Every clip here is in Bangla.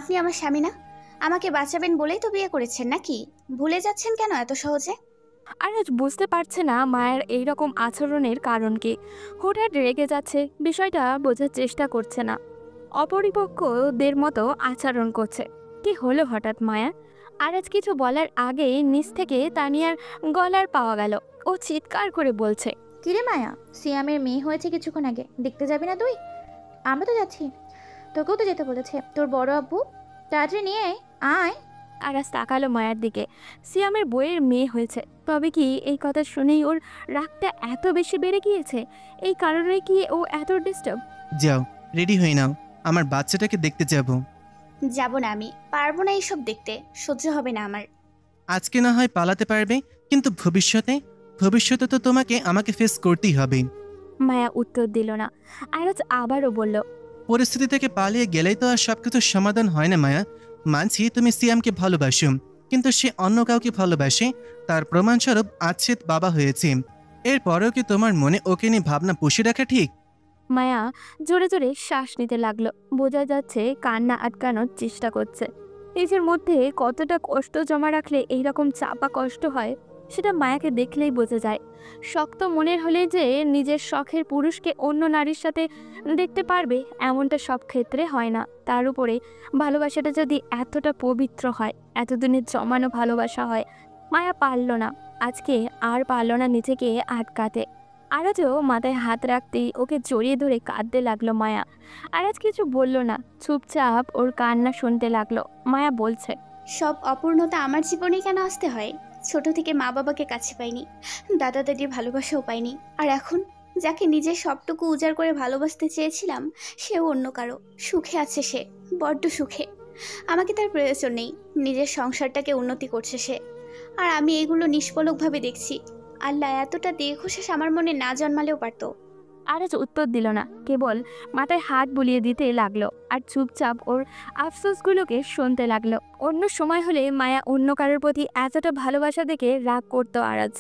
আপনি আমার স্বামী না? আমাকে বাঁচাবেন বলেই তো বিয়ে করেছেন নাকি? ভুলে যাচ্ছেন কেন এত সহজে? আরাজ বুঝতে পারছে না মায়ের এইরকম আচরণের কারণ কি। হঠাৎ রেগে যাচ্ছে, বিষয়টা বোঝার চেষ্টা করছে না, অপরিপক্কদের মতো আচরণ করছে। কি হলো হঠাৎ মায়া? আরাজ কিছু বলার আগে নিচ থেকে তানিয়ার গলার পাওয়া গেল। ও চিৎকার করে বলছে, কিরে মায়া, সিয়ামের মেয়ে হয়েছে কিছুক্ষণ আগে, দেখতে যাবি না তুই? আমরা তো যাচ্ছি, তোকেও তো যেতে বলেছে তোর বড় আব্বু। তাড়াতাড়ি নিয়ে আয় আয়। আরাজ তাকালো মায়ার দিকে। সিয়ামের বইয়ের মেয়ে হয়েছে, তবে কি এই কথা শুনেই ওর রাগটা এত বেশি বেড়ে গিয়েছে? এই কারণে কি ও এত ডিস্টার্ব? যাও, রেডি হয়ে নাও, আমার বাচ্চাটাকে দেখতে যাব। যাব না, আমি পারবো না এইসব দেখতে, সহ্য হবে না আমার। আজকে না হয় পালাতে পারবে, কিন্তু ভবিষ্যতে ভবিষ্যতে তো তোমাকে আমাকে ফেস করতেই হবে। মায়া উত্তর দিল না। আরাজ আবারও বলল, পরিস্থিতি থেকে পালিয়ে গেলেই তো আর সবকিছুর সমাধান হয় না মায়া। মানছি তুমি সিয়ামকে ভালোবাসো, কিন্তু সে অন্য কাউকে ভালোবাসে, তার প্রমাণস্বরূপ আচ্ছেদ বাবা হয়েছে। এরপরেও কি তোমার মনে ওকে নিয়ে ভাবনা পুষে রাখা ঠিক? মায়া জোরে জোরে শ্বাস নিতে লাগলো। বোঝা যাচ্ছে কান্না আটকানোর চেষ্টা করছে। নিজের মধ্যে কতটা কষ্ট জমা রাখলে এইরকম চাপা কষ্ট হয়, সেটা মায়াকে দেখলেই বোঝা যায়। শক্ত মনের হলে যে নিজের শখের পুরুষকে অন্য নারীর সাথে দেখতে পারবে, এমনটা সব ক্ষেত্রে হয় না। তার উপরে ভালোবাসাটা যদি এতটা পবিত্র হয়, এতদিনের জমানো ভালোবাসা হয়, মায়া পারল না, আজকে আর পারল না নিজেকে আটকাতে। আরাজও মাথায় হাত রাখতেই ওকে জড়িয়ে ধরে কাঁদতে লাগলো মায়া। আরাজ কিছু বলল না, চুপচাপ ওর কান্না শুনতে লাগলো। মায়া বলছে, সব অপূর্ণতা আমার জীবনে কেন আসতে হয়? ছোট থেকে মা বাবাকে কাছে পাইনি, দাদা দাদির ভালোবাসাও পাইনি, আর এখন যাকে নিজের সবটুকু উজাড় করে ভালোবাসতে চেয়েছিলাম, সেও অন্য কারো। সুখে আছে সে, বড্ড সুখে। আমাকে তার প্রয়োজন নেই, নিজের সংসারটাকে উন্নতি করছে সে, আর আমি এগুলো নিষ্পলকভাবে দেখছি। আল্লাহ, এতটা দীর্ঘশ্বাস আমার মনে না জন্মালেও পারতো। আরাজ উত্তর দিল না, কেবল মাথায় হাত বুলিয়ে দিতে লাগলো আর চুপচাপ ওর আফসোসগুলোকে শুনতে লাগলো। অন্য সময় হলে মায়া অন্য কারোর প্রতি এতটা ভালোবাসা দেখে রাগ করতো আরাজ,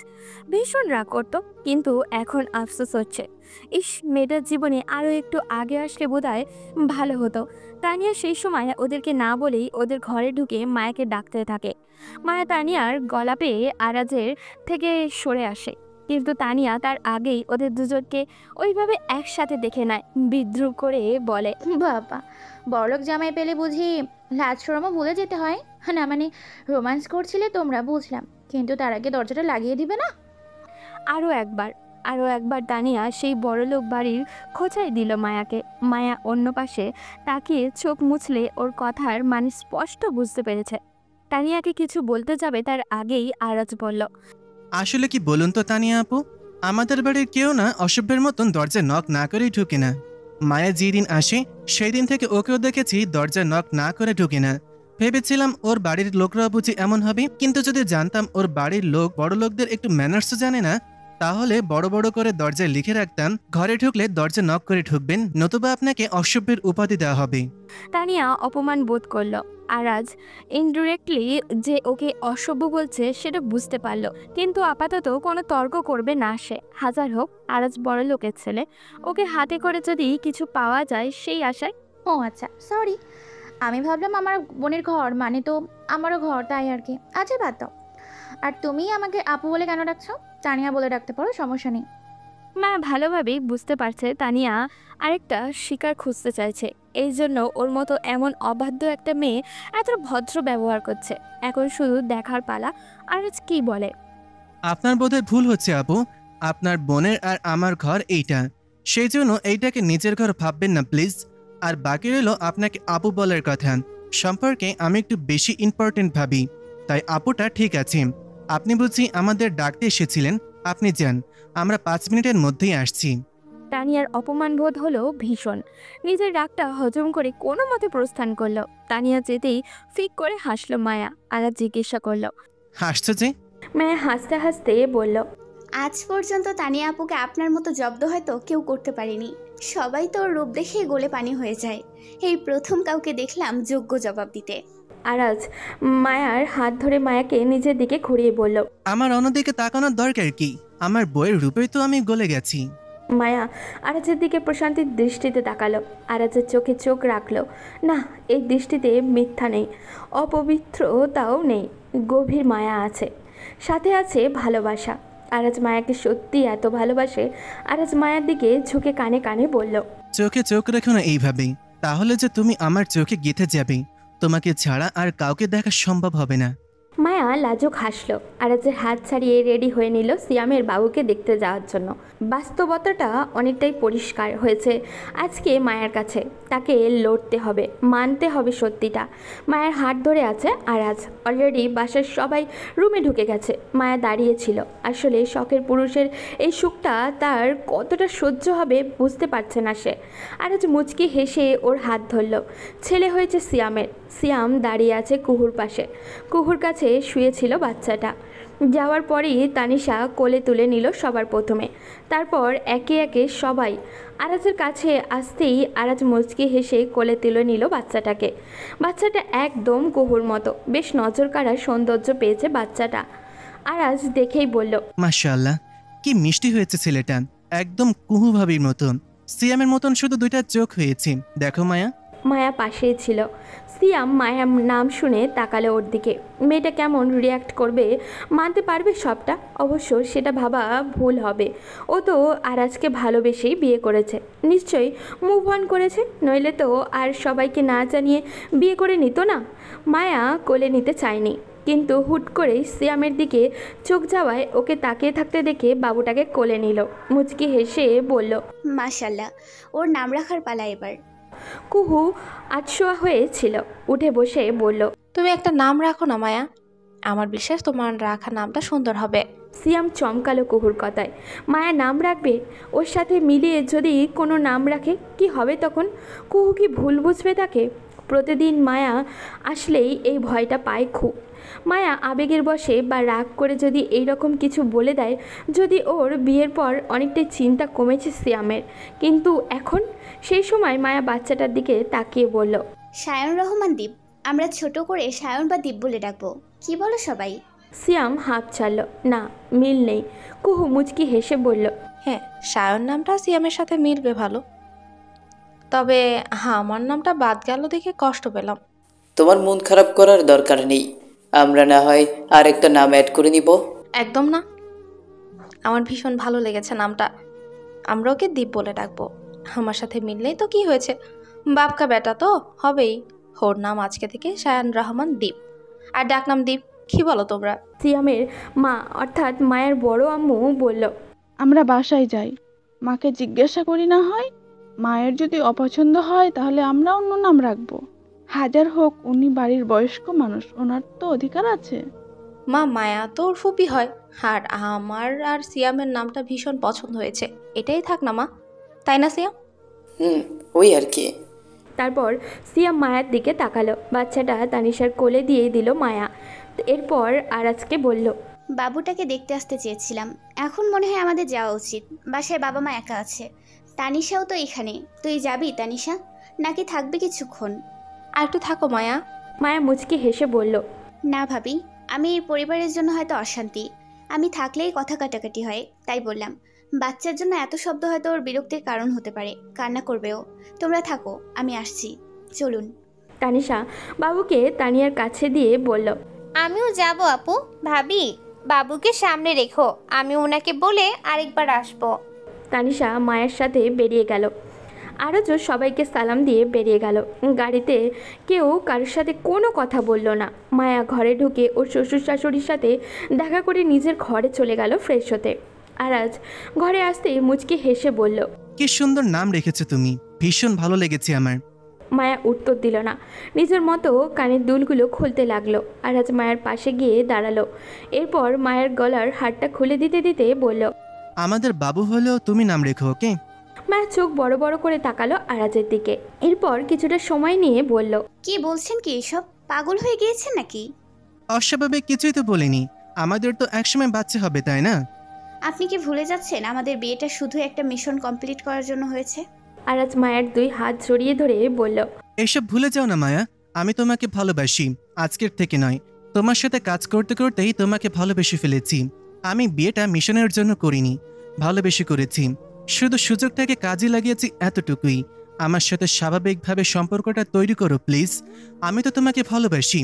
ভীষণ রাগ করতো। কিন্তু এখন আফসোস হচ্ছে, ইস, মেয়েটার জীবনে আরও একটু আগে আসলে বোধহয় ভালো হতো। তানিয়া সেই সময় ওদেরকে না বলেই ওদের ঘরে ঢুকে মায়াকে ডাকতে থাকে। মায়া তানিয়ার গলা পেয়ে আরাজের থেকে সরে আসে, কিন্তু তানিয়া তার আগেই ওদের দুজনকে ওইভাবে একসাথে দেখে নেয়। বিদ্রুপ করে বলে, বাবা, বড়লোক জামাই পেলে বুঝি লাজ শরমও ভুলে যেতে হয়? না মানে, রোম্যান্স করছিলে তোমরা বুঝলাম, কিন্তু তার আগে দরজাটা লাগিয়ে দিবে না? আরও একবার, আরও একবার তানিয়া সেই বড়লোক বাড়ির খোঁচাই দিল মায়াকে। মায়া অন্য পাশে তাকিয়ে চোখ মুছলে ওর কথার মানে স্পষ্ট বুঝতে পেরেছে। তানিয়াকে কিছু বলতে যাবে তার আগেই আরাজ বলল, আসলে কি বলুন তো তানিয়া আপু, আমাদের বাড়ির কেউ না অসভ্যের মতন দরজা নক না করেই ঢুকে না। মায়া যেদিন আসে সেই দিন থেকে ওকেও দেখেছি দরজা নক না করে ঢুকে না। ভেবেছিলাম ওর বাড়ির লোকরা বুঝি এমন হবে, কিন্তু যদি জানতাম ওর বাড়ির লোক বড় লোকদের একটু ম্যানার্সও জানে না, তাহলে বড় বড় করে দরজায় লিখে রাখতাম, ঘরে ঢুকলে দরজা নক করে ঢুকবেন, নতুবা আপনাকে অসভ্যের উপাধি দেওয়া হবে। তানিয়া অপমান বোধ করলো। আরাজ ইনডিরেক্টলি যে ওকে অসভ্য বলছে সেটা বুঝতে পারলো, কিন্তু আপাতত কোনো তর্ক করবে না সে। হাজার হোক আরাজ বড় লোকের ছেলে, ওকে হাতে করে যদি কিছু পাওয়া যায় সেই আশায়। ও আচ্ছা, সরি, আমি ভাবলাম আমার বোনের ঘর মানে তো আমারও ঘর, তাই আর কি। আচ্ছা বাদ দাও। আর তুমি আমাকে আপু বলে কেন ডাকছো? তানিয়া বলে ডাকতে পারো, সমস্যা নেই। মা ভালোভাবেই বুঝতে পারছে তানিয়া আরেকটা শিকার খুঁজতে চাইছে, এই জন্য ওর মতো এমন অবাধ্য একটা মেয়ে এত ভদ্র ব্যবহার করছে। এখন শুধু দেখার পালা আরাজ কি বলে। আপনার বোধহয় ভুল হচ্ছে আপু, আপনার বোনের আর আমার ঘর এইটা, সেই জন্য এইটাকে নিজের ঘর ভাববেন না প্লিজ। আর বাকি রইল আপনাকে আপু বলার কথা, সম্পর্কে আমি একটু বেশি ইম্পর্টেন্ট ভাবি, তাই আপুটা ঠিক আছে। আপনি বুঝি আমাদের ডাকতে এসেছিলেন, আপনি যান, আমরা 5 মিনিটের মধ্যেই আসছি। তানিয়ার অপমান বোধ হলো ভীষণ। নিজের রাগটা হজম করে কোনো মতে প্রস্থান করলো। তানিয়া যেতেই ফিক করে হাসলো মায়া। আরাজ জিজ্ঞাসা করলো, হাসছো যে? মায়া হাসতে হাসতে বলল, আজ পর্যন্ত তানিয়া আপুকে আপনার মতো জব্দ হয়তো কেউ করতে পারেনি। সবাই তো ওর রূপ দেখে গলে পানি হয়ে যায়, এই প্রথম কাউকে দেখলাম যোগ্য জবাব দিতে। আরাজ মায়ার হাত ধরে মায়াকে নিজের দিকে ঘুরিয়ে বলল, আমার অন্যদিকে তাকানোর দরকার কি? আমার বইয়ের রূপেই তো আমি গলে গেছি। মায়া আরাজের দিকে প্রশান্তির দৃষ্টিতে তাকালো। আরাজের চোখে চোখ রাখলো। না, এই দৃষ্টিতে মিথ্যা নেই, অপবিত্রতাও নেই, গভীর মায়া আছে, সাথে আছে ভালোবাসা। আরাজ মায়াকে সত্যি এত ভালোবাসে। আরাজ মায়ার দিকে ঝুঁকে কানে কানে বলল, চোখে চোখ রেখো না এইভাবেই, তাহলে যে তুমি আমার চোখে গেঁথে যাবে, তোমাকে ছাড়া আর কাউকে দেখা সম্ভব হবে না। মায়া লাজুক হাসলো। আরাজের হাত ছাড়িয়ে রেডি হয়ে নিল সিয়ামের বাবুকে দেখতে যাওয়ার জন্য। বাস্তবতাটা অনেকটাই পরিষ্কার হয়েছে আজকে মায়ের কাছে। তাকে লড়তে হবে, মানতে হবে সত্যিটা। মায়ের হাত ধরে আছে আরাজ। অলরেডি বাসার সবাই রুমে ঢুকে গেছে। মায়া দাঁড়িয়েছিল। আসলে শখের পুরুষের এই সুখটা তার কতটা সহ্য হবে বুঝতে পারছে না সে। আরাজ মুচকি হেসে ওর হাত ধরল। ছেলে হয়েছে সিয়ামের। সিয়াম দাঁড়িয়ে আছে কুহুর পাশে। কুহুর কাছে শুয়েছিল বাচ্চাটা। যাওয়ার পরই তানিশা কোলে তুলে নিল সবার প্রথমে। তারপর একে একে সবাই আরাজের কাছে আসতেই আরাজ মুচকি হেসে কোলে তুলে নিল বাচ্চাটাকে। বাচ্চাটা একদম কুহুর মতো, বেশ নজর কাড়া সৌন্দর্য পেয়েছে বাচ্চাটা। আরাজ দেখেই বলল, মাশাআল্লাহ, কি মিষ্টি হয়েছে ছেলেটা, একদম কুহু ভাবির মতন। সিয়ামের মতন শুধু দুইটা চোখ হয়েছে, দেখো মায়া। মায়া পাশেই ছিল। সিয়াম মায়ার নাম শুনে তাকালো ওর দিকে। মেয়েটা কেমন রিয়্যাক্ট করবে, মানতে পারবে সবটা? অবশ্য সেটা ভাবা ভুল হবে। ও তো আরাজকে ভালোবেসেই বিয়ে করেছে, নিশ্চয়ই মুভ অন করেছে, নইলে তো আর সবাইকে না জানিয়ে বিয়ে করে নিত না। মায়া কোলে নিতে চায়নি, কিন্তু হুট করেই সিয়ামের দিকে চোখ যাওয়ায় ওকে তাকিয়ে থাকতে দেখে বাবুটাকে কোলে নিল। মুচকি হেসে বলল, মাশাল্লাহ, ওর নাম রাখার পালা এবার। কুহু আটশোয়া হয়েছিল, উঠে বসে বলল, তুমি একটা নাম রাখো না মায়া, আমার বিশ্বাস তোমার রাখা নামটা সুন্দর হবে। সিয়াম চমকালো কুহুর কথায়। মায়া নাম রাখবে? ওর সাথে মিলিয়ে যদি কোনো নাম রাখে কি হবে তখন? কুহু কি ভুল বুঝবে তাকে? প্রতিদিন মায়া আসলেই এই ভয়টা পায় খুব। মায়া আবেগের বশে বা রাগ করে যদি এই রকম কিছু বলে দেয়, যদি ওর বিয়ের পর অনেকটাই চিন্তা কমেছে সিয়ামের, কিন্তু এখন সেই সময় মায়া বাচ্চাটার দিকে তাকিয়ে বলল, সায়ন রহমান দ্বীপ, আমরা ছোট করে সায়ন বা দ্বীপ বলে ডাকবো, কি বলো সবাই? সিয়াম হাঁপ ছাড়ল। না, মিল নেই। কুহু মুচকি হেসে বলল, হ্যাঁ, সায়ন নামটা সিয়ামের সাথে মিলবে ভালো, তবে হ্যাঁ আমার নামটা বাদ গেল দেখে কষ্ট পেলাম। তোমার মন খারাপ করার দরকার নেই, আমরা না হয় আরেকটা নাম অ্যাড করে নিব। একদম না, আমার ভীষণ ভালো লেগেছে নামটা। আমরা ওকে দ্বীপ বলে ডাকবো, আমার সাথে মিললেই তো কি হয়েছে, বাপকা বেটা তো হবেই। ওর নাম আজকে থেকে সায়ন রহমান দ্বীপ, আর ডাকনাম দ্বীপ, কি বলো তোমরা? সিয়ামের মা অর্থাৎ মায়ের বড় আম্মু বলল, আমরা বাসায় যাই, মাকে জিজ্ঞাসা করি না হয়, মায়ের যদি অপছন্দ হয় তাহলে আমরা অন্য নাম রাখবো। হাজার হোক উনি বাড়ির বয়স্ক মানুষ, ওনার তো অধিকার আছে। মা, মায়া তো ওর ফুপি হয়, আর আমার আর সিয়ামের নামটা ভীষণ পছন্দ হয়েছে, এটাই থাক না মা, তাই না সিয়াম? ওই আর কি। তারপর সিয়াম মায়ার দিকে তাকালো। বাচ্চাটা তানিশার কোলে দিয়ে দিল মায়া। এরপর আরাজকে বলল, বাবুটাকে দেখতে আসতে চেয়েছিলাম, এখন মনে হয় আমাদের যাওয়া উচিত। বাসায় বাবা মা একা আছে, তানিশাও তো এখানে। তুই যাবি তানিশা, নাকি থাকবি কিছুক্ষণ? আর একটু থাকো মায়া। মায়া মুচকি হেসে বলল, না ভাবি, আমি এই পরিবারের জন্য হয়তো অশান্তি, আমি থাকলেই কথা কাটাকাটি হয়, তাই বললাম। বাচ্চার জন্য এত শব্দ হয়তো ওর বিরক্তির কারণ হতে পারে, কান্না করবেও। তোমরা থাকো, আমি আসছি, চলুন। তানিশা বাবুকে তানিয়ার কাছে দিয়ে বলল, আমিও যাব আপু। ভাবি, বাবুকে সামনে রেখো, আমি ওনাকে বলে আরেকবার আসবো। তানিশা মায়ের সাথে বেরিয়ে গেল। আরজও সবাইকে সালাম দিয়ে বেরিয়ে গেল। গাড়িতে কেউ কারোর সাথে কোনো কথা বলল না। মায়া ঘরে ঢুকে ওর শ্বশুর শাশুড়ির সাথে দেখা করে নিজের ঘরে চলে গেল ফ্রেশ হতে। আরাজ ঘরে আসতেই মুচকি হেসে বলল, কি সুন্দর নাম রেখেছো তুমি, ভীষণ ভালো লেগেছে আমার। মায়া উত্তর দিল না, নিজের মতো কানের দুলগুলো খুলতে লাগলো। আরাজ মায়ের পাশে গিয়ে দাঁড়ালো। এরপর মায়ের গলার হারটা খুলে দিতে দিতে বলল, আমাদের বাবু হলেও তুমি নাম রেখো, ওকে? মায়ের চোখ বড় বড় করে তাকালো আরাজের দিকে। এরপর কিছুটা সময় নিয়ে বলল, কি বলছেন কি এসব? পাগল হয়ে গিয়েছেন নাকি? অস্বাভাবিক কিছুই তো বলিনি, আমাদের তো একসময় বাচ্চা হবে, তাই না? আপনি কি ভুলে যাচ্ছেন আমাদের বিয়েটা শুধু একটা মিশন কমপ্লিট করার জন্য হয়েছে? আরাজ মায়ের দুই হাত জড়িয়ে ধরে বলল, এইসব ভুলে যাও না মায়া, আমি তোমাকে ভালোবাসি, আজকের থেকে নয়। তোমার সাথে কাজ করতে করতেই তোমাকে ভালোবেসে ফেলেছি। আমি বিয়েটা মিশনের জন্য করিনি, ভালোবেসে করেছি। শুধু সুযোগটাকে কাজে লাগিয়েছি এতটুকুই। আমার সাথে স্বাভাবিকভাবে সম্পর্কটা তৈরি করো প্লিজ। আমি তো তোমাকে ভালোবাসি।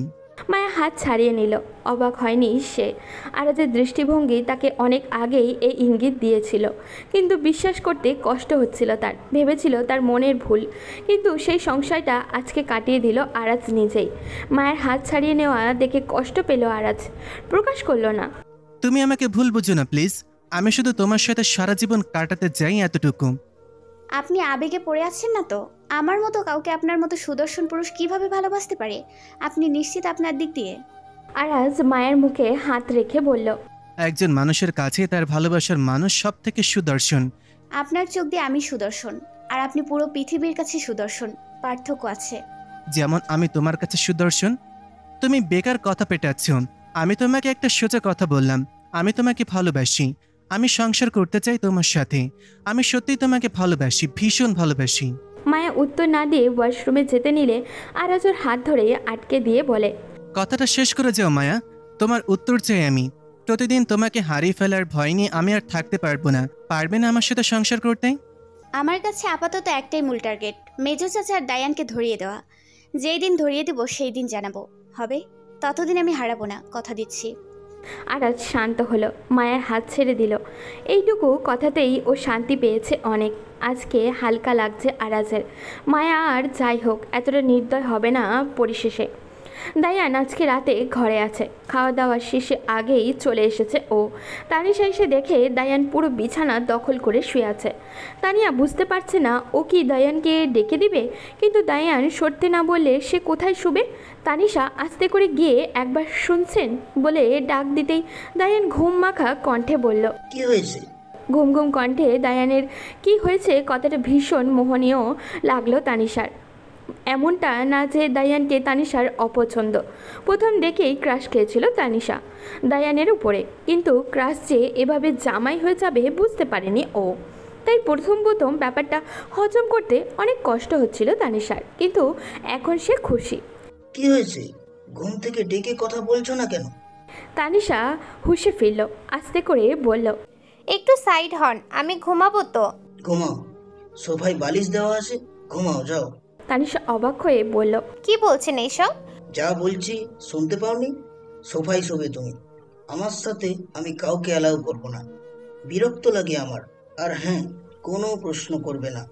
মায়া হাত ছাড়িয়ে নিল। অবাক হয়নি সে। আরাজের দৃষ্টিভঙ্গি তাকে অনেক আগেই এই ইঙ্গিত দিয়েছিল, কিন্তু বিশ্বাস করতে কষ্ট হচ্ছিল তার। ভেবেছিল তার মনের ভুল, কিন্তু সেই সংশয়টা আজকে কাটিয়ে দিল আরাজ নিজেই। মায়ের হাত ছাড়িয়ে নেওয়া দেখে কষ্ট পেল আরাজ, প্রকাশ করলো না। তুমি আমাকে ভুল বুঝো না প্লিজ। আমি শুধু তোমার সাথে সারা জীবন কাটাতে চাই, এতটুকু। আপনি আবেগে পড়ে আছেন না তো? আমার মতো কাউকে আপনার মতো সুদর্শন পুরুষ কিভাবে ভালোবাসতে পারে? আপনি নিশ্চিত আপনার দিক দিয়ে? আরাজ মায়ের মুখে হাত রেখে বলল, একজন মানুষের কাছে তার ভালোবাসার মানুষ সব থেকে সুদর্শন। আপনার চোখ দিয়ে আমি সুদর্শন, আর আপনি পুরো পৃথিবীর কাছে সুদর্শন। পার্থক্য আছে। যেমন আমি তোমার কাছে সুদর্শন। তুমি বেকার কথা পেটাচ্ছ। আমি তোমাকে একটা সোজা কথা বললাম। আমি তোমাকে ভালোবাসি। আমি সংসার করতে চাই তোমার সাথে। আমি সত্যিই তোমাকে ভালোবাসি, ভীষণ ভালোবাসি। মায়া উত্তর না দিয়ে ওয়াশরুমে যেতে নিলে আরাজ ওর হাত ধরে আটকে দিয়ে বলে, কথাটা শেষ করে যাও মায়া। তোমার উত্তর চাই আমি। প্রতিদিন তোমাকে হারিয়ে ফেলার ভয় নিয়ে আমি আর থাকতে পারবো না। পারবে না আমার সাথে সংসার করতে? আমার কাছে আপাতত একটাই মূল টার্গেট, মেজো চাচা আর ডায়ানকে ধরিয়ে দেওয়া। যেই দিন ধরিয়ে দেবো সেই দিন জানাবো। হবে? ততদিন আমি হারাবো না, কথা দিচ্ছি। আরাজ শান্ত হলো, মায়ের হাত ছেড়ে দিল। এইটুকু কথাতেই ও শান্তি পেয়েছে অনেক। আজকে হালকা লাগছে আরাজের। মায়া আর যাই হোক এতটা নির্দয় হবে না পরিশেষে। দায়ান আজকে রাতে ঘরে আছে। খাওয়া দাওয়া শেষে আগেই চলে এসেছে ও। তানিশা এসে দেখে দায়ান পুরো বিছানা দখল করে শুয়ে আছে। তানিয়া বুঝতে পারছে না ও কি দায়ানকে ডেকে দিবে, কিন্তু দায়ান সরতে না বললে সে কোথায় শুবে। তানিশা আস্তে করে গিয়ে একবার শুনছেন বলে ডাক দিতেই দায়ান ঘুম মাখা কণ্ঠে বলল, কি হয়েছে? ঘুম ঘুম কণ্ঠে দায়ানের কি হয়েছে কথাটা ভীষণ মোহনীয় লাগলো তানিশার। এমনটা না যে দায়ানকে তানিশার অপছন্দ। প্রথম দেখেই ক্রাশ খেয়েছিল তানিশা দায়ানের উপরে, কিন্তু ক্রাশ যে এভাবে জামাই হয়ে যাবে বুঝতে পারেনি ও। তাই প্রথম ব্যাপারটা হজম করতে অনেক কষ্ট হচ্ছিল তানিশার, কিন্তু এখন সে খুশি। কি হয়েছে? ঘুম থেকে ডেকে কথা বলছো না কেন? তানিশা হুঁশে ফিরল, আস্তে করে বলল, একটু সাইড হন, আমি ঘুমাবো তো। ঘুমাও, সোফায় বালিশ দেওয়া আছে, ঘুমাও যাও। তানিশা অবাক হয়ে বলল, কি বলছেন এইসব? যা বলছি শুনতে পাওনি? সোফায় শোবে তুমি। আমার সাথে আমি কাউকে অ্যালাউ করবো না। বিরক্ত লাগে আমার। আর হ্যাঁ, কোনো প্রশ্ন করবে না।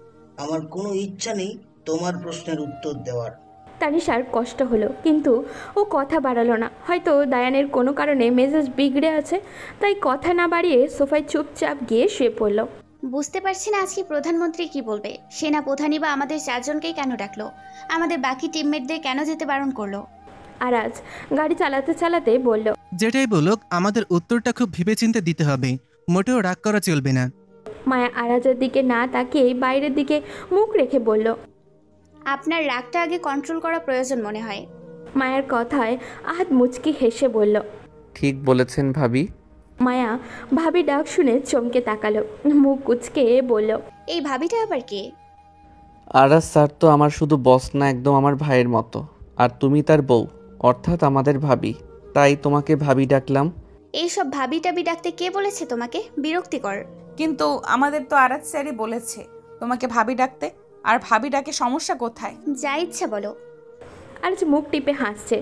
আমার কোনো ইচ্ছা নেই তোমার প্রশ্নের উত্তর দেওয়ার। তানিশার কষ্ট হলো, কিন্তু ও কথা বাড়ালো না। হয়তো দায়ানের কোনো কারণে মেজাজ বিগড়ে আছে, তাই কথা না বাড়িয়ে সোফায় চুপচাপ গিয়ে শুয়ে পড়ল। বুঝতে পারছি না আজকে প্রধানমন্ত্রী কি বলবে। সেনা প্রধানই বা আমাদের চারজনকেই কেন ডাকলো? আমাদের বাকি টিমমেটদের কেন যেতে বারণ করলো? আরাজ গাড়ি চালাতে চালাতে বলল, যেটাই বলুক আমাদের উত্তরটা খুব ভেবেচিন্তে দিতে হবে। মোটেও রাগ করা চলবে না। মায়া আরাজের দিকে না তাকিয়ে বাইরের দিকে মুখ রেখে বলল, আপনার রাগটা আগে কন্ট্রোল করা প্রয়োজন মনে হয়। মায়ের কথায় আহাত মুচকি হেসে বলল, ঠিক বলেছেন ভাবি। মায়া ভাবি ডাক শুনে চমকে তাকালো, মুখ কুচকে বলল, এই ভাবিটা আবার কে? আরাজ স্যার তো আমার শুধু বস না, একদম আমার ভাইয়ের মতো। আর তুমি তার বউ, অর্থাৎ আমাদের ভাবি। তাই তোমাকে ভাবি ডাকলাম। এইসব ভাবি টাবি ডাকতে কে বলেছে তোমাকে? বিরক্তিকর। কিন্তু আমাদের তো আরাজ স্যারই বলেছে তোমাকে ভাবি ডাকতে। আর ভাবি ডাকে সমস্যা কোথায়? যা ইচ্ছা বলো। আরাজ মুখ টিপে হাসছে।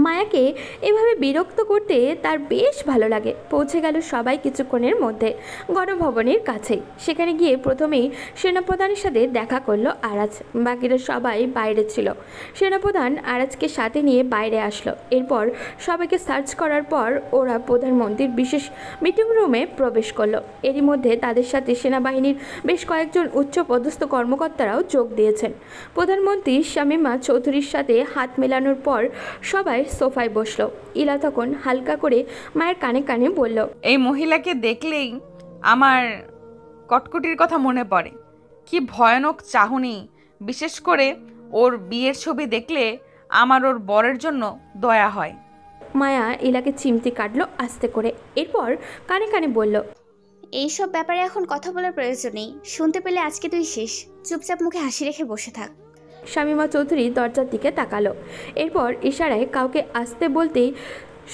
মায়াকে এভাবে বিরক্ত করতে তার বেশ ভালো লাগে। পৌঁছে গেল সবাই কিছুক্ষণের মধ্যে গণভবনের কাছেই। সেখানে গিয়ে প্রথমেই সেনাপ্রধানের সাথে দেখা করলো আরাজ। বাকিরা সবাই বাইরে ছিল। সেনাপ্রধান আরাজকে সাথে নিয়ে বাইরে আসলো। এরপর সবাইকে সার্চ করার পর ওরা প্রধানমন্ত্রীর বিশেষ মিটিং রুমে প্রবেশ করলো। এরই মধ্যে তাদের সাথে সেনাবাহিনীর বেশ কয়েকজন উচ্চ পদস্থ কর্মকর্তারাও যোগ দিয়েছেন। প্রধানমন্ত্রী শামীমা চৌধুরীর সাথে হাত মেলানোর পর সবাই সোফায় বসলো। ইলা তখন হালকা করে মায়ের কানে কানে বলল, এই মহিলাকে দেখলেই আমার কটকটির কথা মনে পড়ে। কি ভয়ানক চাহনি। বিশেষ করে ওর বিয়ের ছবি দেখলে আমার ওর বরের জন্য দয়া হয়। মায়া ইলাকে চিমটি কাটলো আস্তে করে, এরপর কানে কানে বলল, এইসব ব্যাপারে এখন কথা বলার প্রয়োজন নেই। শুনতে পেলে আজকে তুই শেষ। চুপচাপ মুখে হাসি রেখে বসে থাক। শামীমা চৌধুরী দরজার দিকে তাকালো। এরপর ইশারায় কাউকে আসতে বলতেই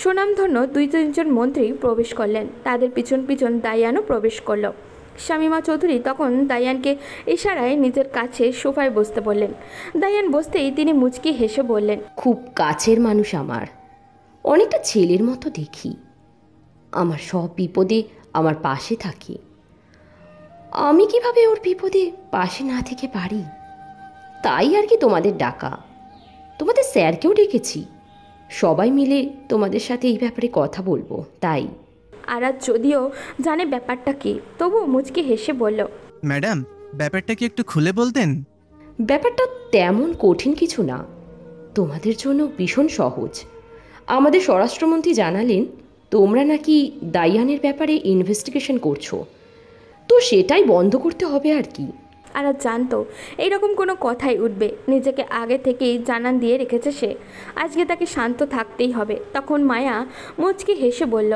সুনামধন্য 2-3 জন মন্ত্রী প্রবেশ করলেন। তাদের পিছন পিছন দায়ানও প্রবেশ করলো। শামীমা চৌধুরী তখন দায়ানকে ইশারায় নিজের কাছে সোফায় বসতে বললেন। দায়ান বসতেই তিনি মুচকি হেসে বললেন, খুব কাছের মানুষ আমার, অনেকটা ছেলের মতো দেখি। আমার সব বিপদে আমার পাশে থাকে। আমি কিভাবে ওর বিপদে পাশে না থেকে পারি, তাই আর কি তোমাদের ডাকা। তোমাদের স্যারকেও ডেকেছি, সবাই মিলে তোমাদের সাথে এই ব্যাপারে কথা বলবো তাই। আরাজ যদিও জানে ব্যাপারটা কি, তবুও মুচকি হেসে বলল, ম্যাডাম ব্যাপারটা কি একটু খুলে বলতেন? ব্যাপারটা তেমন কঠিন কিছু না, তোমাদের জন্য ভীষণ সহজ। আমাদের স্বরাষ্ট্রমন্ত্রী জানালেন তোমরা নাকি দায়ানের ব্যাপারে ইনভেস্টিগেশন করছো, তো সেটাই বন্ধ করতে হবে আর কি। আরাজ জানতো এইরকম কোনো কথাই উঠবে, নিজেকে আগে থেকেই জানান দিয়ে রেখেছে সে। আজকে তাকে শান্ত থাকতেই হবে। তখন মায়া মুচকি হেসে বলল,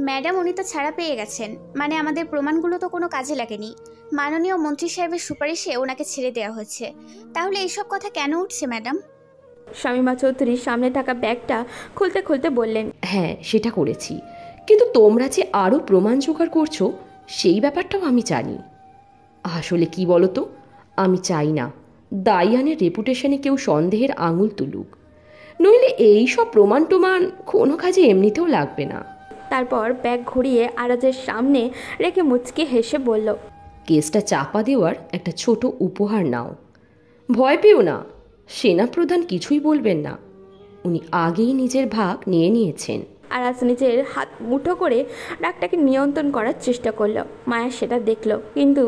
ম্যাডাম উনি তো ছাড়া পেয়ে গেছেন, মানে আমাদের প্রমাণগুলো তো কোনো কাজে লাগেনি। মাননীয় মন্ত্রী সাহেবের সুপারিশে ওনাকে ছেড়ে দেওয়া হচ্ছে। তাহলে এইসব কথা কেন উঠছে ম্যাডাম? শামীমা চৌধুরী সামনে থাকা ব্যাগটা খুলতে খুলতে বললেন, হ্যাঁ সেটা করেছি, কিন্তু তোমরা যে আরও প্রমাণ জোগাড় করছো সেই ব্যাপারটাও আমি জানি। আসলে কি বলো তো, আমি চাই না দায়ানের রেপুটেশনে কেউ সন্দেহের আঙুল তুলুক, নইলে এই সব প্রমাণ টমান কোনো কাজে এমনিতেও লাগবে না। তারপর ব্যাগ ঘুরিয়ে আরাজের সামনে রেখে মুচকি হেসে বলল, কেসটা চাপা দেওয়ার একটা ছোট উপহার নাও। ভয় পেও না, সেনাপ্রধান কিছুই বলবেন না, উনি আগেই নিজের ভাগ নিয়ে নিয়েছেন। আরাজ নিজের হাত মুঠো করে রাগটাকে নিয়ন্ত্রণ করার চেষ্টা করলো। মায়া সেটা দেখলো, কিন্তু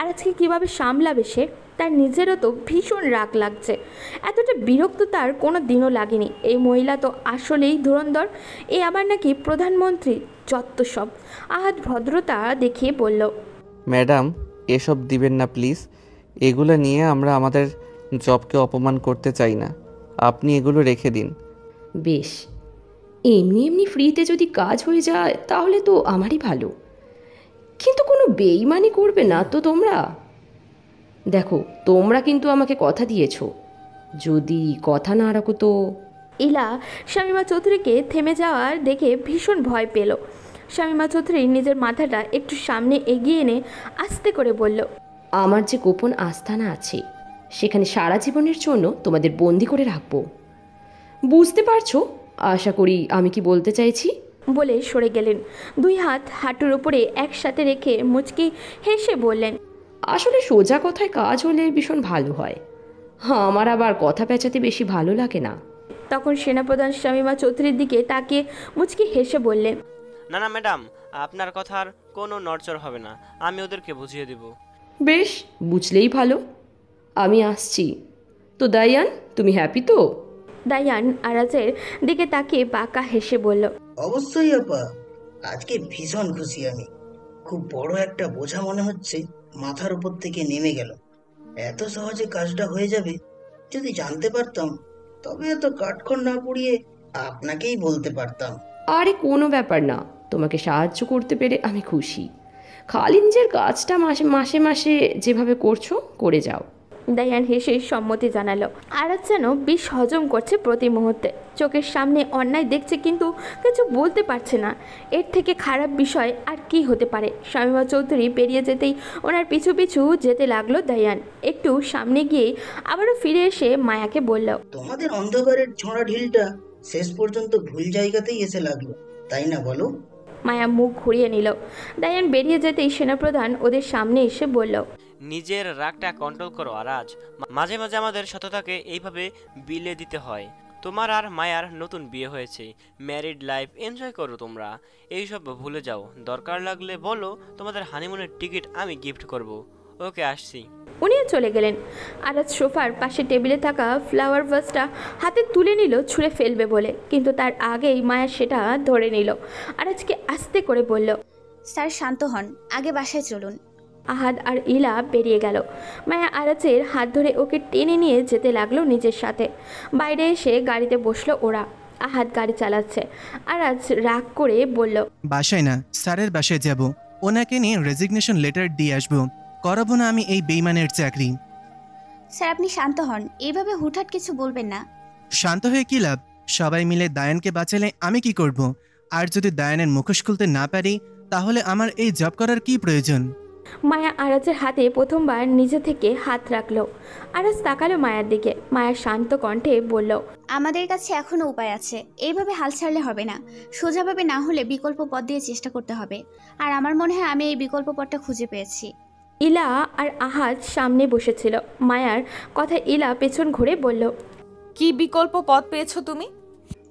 আরাজকে কিভাবে সামলাবে সে? তার নিজেরও তো ভীষণ রাগ লাগছে। এতটা বিরক্ত তার কোনো দিনও লাগেনি। এই মহিলা তো আসলেই ধুরন্ধর, এ আবার নাকি প্রধানমন্ত্রী, যত সব। আহাদ ভদ্রতা দেখিয়ে বলল, ম্যাডাম এসব দিবেন না প্লিজ, এগুলো নিয়ে আমরা আমাদের জবকে অপমান করতে চাই না, আপনি এগুলো রেখে দিন। বেশ, এমনি এমনি ফ্রিতে যদি কাজ হয়ে যায় তাহলে তো আমারই ভালো, কিন্তু কোনো বেইমানি করবে না তো তোমরা? দেখো তোমরা কিন্তু আমাকে কথা দিয়েছো, যদি কথা না রাখো তো। ইলা শামীমা চৌধুরীকে থেমে যাওয়ার দেখে ভীষণ ভয় পেল। শামীমা চৌধুরী নিজের মাথাটা একটু সামনে এগিয়ে এনে আস্তে করে বলল, আমার যে গোপন আস্থানা আছে সেখানে সারা জীবনের জন্য তোমাদের বন্দি করে রাখবো, বুঝতে পারছো আশা করি আমি কি বলতে চাইছি? বলে সরে গেলেন। দুই হাত হাঁটুর উপরে একসাথে রেখে মুচকি হেসে বললেন, আসলে সোজা কথায় কাজ হলে ভীষণ ভালো হয়, হ্যাঁ আমার আবার কথা পেঁচাতে বেশি ভালো লাগে না। তখন সেনাপ্রধান শামীমা চৌধুরীর দিকে তাকিয়ে মুচকি হেসে বললেন, না না ম্যাডাম, আপনার কথার কোনো নড়চড় হবে না, আমি ওদেরকে বুঝিয়ে দেব। বেশ, বুঝলেই ভালো, আমি আসছি। তো দায়ান তুমি হ্যাপি তো? দায়ান আরাজের দিকে তাকিয়ে বাঁকা হেসে বলল, অবশ্যই আপা, আজকে ভীষণ খুশি আমি। খুব বড় একটা বোঝা মনে হচ্ছে মাথার উপর থেকে নেমে গেল। এত সহজে কাজটা হয়ে যাবে যদি জানতে পারতাম, তবে এত কাঠখড় না পুড়িয়ে আপনাকেই বলতে পারতাম। আরে কোনো ব্যাপার না, তোমাকে সাহায্য করতে পেরে আমি খুশি। খালি নিজের কাজটা মাসে মাসে যেভাবে করছো করে যাও। দায়ান হেসে সম্মতি জানালো। আরাজ যেন বিষ হজম করছে প্রতি মুহূর্তে। চোখের সামনে অন্যায় দেখছে কিন্তু কিছু বলতে পারছে না। এর থেকে খারাপ বিষয় আর কি হতে পারে? শামীমা চৌধুরী বেরিয়ে যেতেই ওনার পিছু পিছু যেতে লাগলো দায়ান। একটু সামনে গিয়ে আবারও ফিরে এসে মায়াকে বলল, তোমাদের অন্ধকারের ছোঁড়া ঢিলটা শেষ পর্যন্ত ভুল জায়গাতেই এসে লাগলো, তাই না বলো? মায়া মুখ ঘুরিয়ে নিল। দায়ান বেরিয়ে যেতেই সেনাপ্রধান ওদের সামনে এসে বলল, নিজের রাগটা কন্ট্রোল করো আরাজ, মাঝে মাঝে আমাদের সততাকে এইভাবে বিলে দিতে হয়। তোমার আর মায়ার নতুন বিয়ে হয়েছে, ম্যারিড লাইফ এনজয় করো তোমরা, এইসব ভুলে যাও। দরকার লাগলে বলো, তোমাদের হানিমুনের টিকিট আমি গিফট করব। ওকে আসছি। উনিও চলে গেলেন। আরাজ সোফার পাশে টেবিলে থাকা ফ্লাওয়ার ভাসটা হাতে তুলে নিল ছুঁড়ে ফেলবে বলে, কিন্তু তার আগেই মায়া সেটা ধরে নিল। আরাজকে আস্তে করে বলল, স্যার শান্ত হন, আগে বাসায় চলুন। আহাদ আর ইলা বেরিয়ে গেল। মায়া আরাজের হাত ধরে ওকে টেনে নিয়ে যেতে লাগলো নিজের সাথে। বাইরে এসে গাড়িতে বসলো ওরা। আহাদ গাড়ি চালাচ্ছে। আরাজ রাগ করে বলল, বাসায় না, স্যারের বাসায় যাব, ওনাকে নিয়ে রেজিগনেশন লেটার দিয়ে আসবো। করাবো না আমি এই বেইমানের চাকরি। স্যার আপনি শান্ত হন, এইভাবে হুটহাট কিছু বলবেন না। শান্ত হয়ে কি লাভ? সবাই মিলে দায়ানকে বাঁচালে আমি কি করব? আর যদি দায়ানের মুখোশ খুলতে না পারি তাহলে আমার এই জব করার কি প্রয়োজন? মায়া আরাজের হাতে প্রথমবার নিজে থেকে হাত রাখলো। আরাজ তাকালো মায়ার দিকে। মায়া শান্ত কণ্ঠে বলল, আমাদের কাছে এখনো উপায় আছে, এইভাবে হাল ছাড়লে হবে না। সোজাভাবে না হলে বিকল্প পথ দিয়ে চেষ্টা করতে হবে, আর আমার মনে হয় আমি এই বিকল্প পথটা খুঁজে পেয়েছি। ইলা আর আহাজ সামনে বসেছিল। মায়ার কথা ইলা পেছন ঘুরে বলল, কি বিকল্প পথ পেয়েছো তুমি?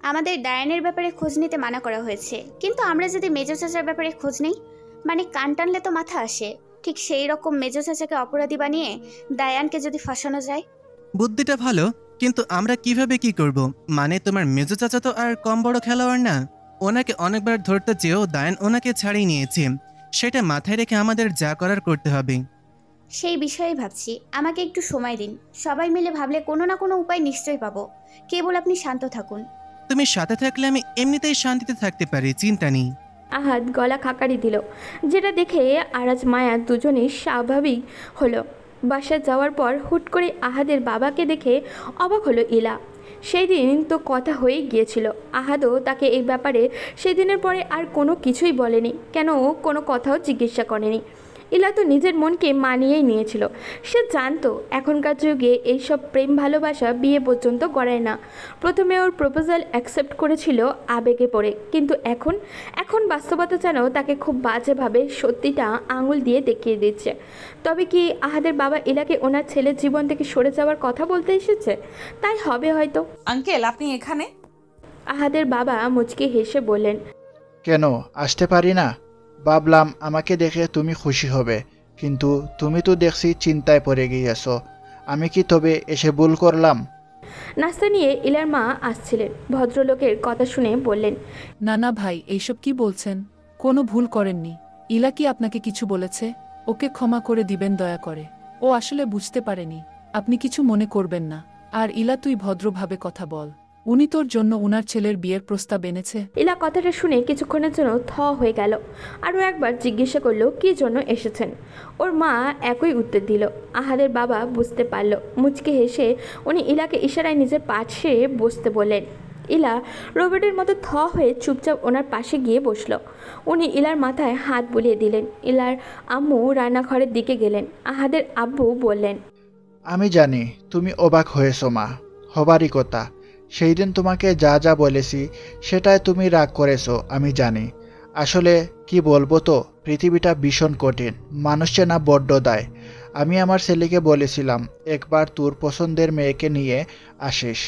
আমাদের ডায়ানের ব্যাপারে খোঁজ নিতে মানা করা হয়েছে, কিন্তু আমরা যদি মেজো চাচার ব্যাপারে খোঁজ নেই, মানে কান টানলে তো মাথা আসে, ঠিক সেই রকম মেজো চাচাকে অপরাধী বানিয়ে ডায়ানকে যদি ফাঁসানো যায়। বুদ্ধিটা ভালো, কিন্তু আমরা কিভাবে কি করব? মানে তোমার মেজো চাচা তো আর কম বড় খেলোয়াড় না। ওনাকে অনেকবার ধরতে চেয়েও দায়ান ওনাকে ছাড়িয়ে নিয়েছে। সেটা মাথায় রেখে আমাদের যা করার করতে হবে। সেই বিষয়ে ভাবছি, আমাকে একটু সময় দিন। সবাই মিলে ভাবলে কোনো না কোনো উপায় নিশ্চয়ই পাবো, কেবল আপনি শান্ত থাকুন। তুমি সাথে থাকলে আমি এমনিতেই শান্তিতে থাকতে পারি, চিন্তা নেই। আহাদ গলা খাকারি দিল, যেটা দেখে আরাজ মায়া দুজনেই স্বাভাবিক হলো। বাসায় যাওয়ার পর হুট করে আহাদের বাবাকে দেখে অবাক হলো ইলা। সেই দিন তো কথা হয়ে গিয়েছিল। আহাদও তাকে এই ব্যাপারে সেদিনের পরে আর কোনো কিছুই বলেনি, কেন কোনো কথাও জিজ্ঞাসা করেনি। ইলা তো নিজের মনকে মানিয়েই নিয়েছিল। সে জানতো এখনকার যুগে এইসব প্রেম ভালোবাসা বিয়ে পর্যন্ত গড়ায় না। প্রথমে ওর প্রপোজাল অ্যাকসেপ্ট করেছিল আবেগে পড়ে, কিন্তু এখন বাস্তবতা যেন তাকে খুব বাজেভাবে সত্যিটা আঙুল দিয়ে দেখিয়ে দিচ্ছে। তবে কি আহাদের বাবা ইলাকে ওনার ছেলের জীবন থেকে সরে যাওয়ার কথা বলতে এসেছে? তাই হবে হয়তো। আঙ্কেল, আপনি এখানে? আহাদের বাবা মুচকি হেসে বললেন, কেন আসতে পারি না? ভাবলাম আমাকে দেখে তুমি খুশি হবে, কিন্তু তুমি তো দেখছি চিন্তায় পড়ে গিয়েছো। আমি কি তবে এসে ভুল করলাম? নাস্তা নিয়ে ইলার মা আসছিলেন। ভদ্রলোকের কথা শুনে বললেন, না না ভাই, এইসব কি বলছেন? কোনো ভুল করেননি। ইলা কি আপনাকে কিছু বলেছে? ওকে ক্ষমা করে দিবেন দয়া করে। ও আসলে বুঝতে পারেনি। আপনি কিছু মনে করবেন না। আর ইলা, তুই ভদ্রভাবে কথা বল। উনি তোর জন্য উনার ছেলের বিয়ের প্রস্তাব এনেছে। ইলা কথাটা শুনে কিছুক্ষণের জন্য থ হয়ে গেল। আরও একবার জিজ্ঞাসা করলো কী জন্য এসেছেন। ওর মা একই উত্তর দিল। আহাদের বাবা বুঝতে পারল। মুচকে হেসে উনি ইলাকে ইশারায় নিজের পাশে বসতে বললেন। ইলা রোবটের মতো থ হয়ে চুপচাপ ওনার পাশে গিয়ে বসল। উনি ইলার মাথায় হাত বুলিয়ে দিলেন। ইলার আম্মু রান্নাঘরের দিকে গেলেন। আহাদের আব্বু বললেন, আমি জানি তুমি অবাক হয়েছো মা, হবারই কথা। সেই দিন তোমাকে যা যা বলেছি সেটাই তুমি রাগ করেছো, আমি জানি। আসলে কি বলবো, তো পৃথিবীটা ভীষণ কঠিন, মানুষ চেনা বড্ড দায়। আমি আমার ছেলেকে বলেছিলাম একবার তোর পছন্দের মেয়েকে নিয়ে আসিস,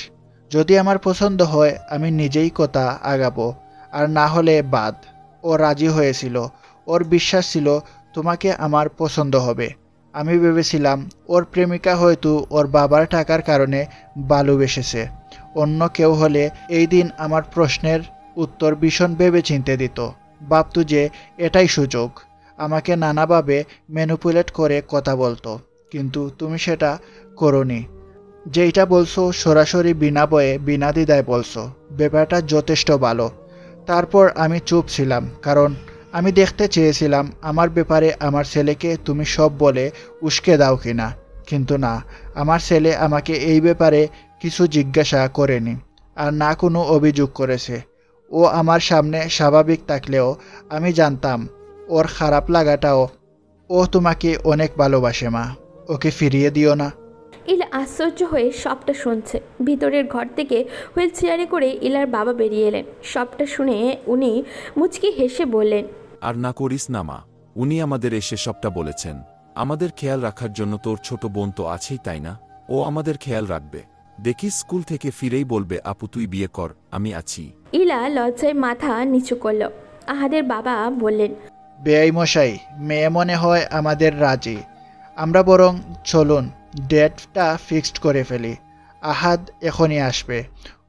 যদি আমার পছন্দ হয় আমি নিজেই কথা আগাবো, আর না হলে বাদ। ও রাজি হয়েছিল। ওর বিশ্বাস ছিল তোমাকে আমার পছন্দ হবে। আমি ভেবেছিলাম ওর প্রেমিকা হয়তো ওর বাবার টাকার কারণে ভালোবেসেছে। অন্য কেউ হলে এই দিন আমার প্রশ্নের উত্তর ভীষণ ভেবে চিনতে দিত। ভাবতো যে এটাই সুযোগ, আমাকে নানাভাবে ম্যানিপুলেট করে কথা বলতো। কিন্তু তুমি সেটা করোনি। যেইটা বলছো সরাসরি বিনা ভয়ে বিনা দ্বিধায় বলছো। ব্যাপারটা যথেষ্ট ভালো। তারপর আমি চুপ ছিলাম, কারণ আমি দেখতে চেয়েছিলাম আমার ব্যাপারে আমার ছেলেকে তুমি সব বলে উস্কে দাও কিনা। কিন্তু না, আমার ছেলে আমাকে এই ব্যাপারে কিছু জিজ্ঞাসা করেনি, আর না কোনো অভিযোগ করেছে। ও আমার সামনে স্বাভাবিক থাকলেও আমি জানতাম ওর খারাপ লাগাটাও। ও তোমাকে অনেক ভালোবাসে মা, ওকে ফিরিয়ে দিও না। ইলা আশ্চর্য হয়ে সবটা শুনছে। ভিতরের ঘর থেকে হুইল চেয়ারে করে ইলার বাবা বেরিয়ে এলেন। সবটা শুনে উনি মুচকি হেসে বললেন, আর না করিস না মা, উনি আমাদের এসে সবটা বলেছেন। আমাদের খেয়াল রাখার জন্য তোর ছোট বোন তো আছেই, তাই না? ও আমাদের খেয়াল রাখবে। দেখিস স্কুল থেকে ফিরেই বলবে, আপু তুই বিয়ে কর, আমি আছি। ইলা লজ্জায় মাথা নিচু করল। আহাদের বাবা বললেন, বেয়াই মশাই, মেয়ে মনে হয় আমাদের রাজি। আমরা বরং চলুন ডেটটা ফিক্সড করে ফেলি। আহাদ এখনই আসবে।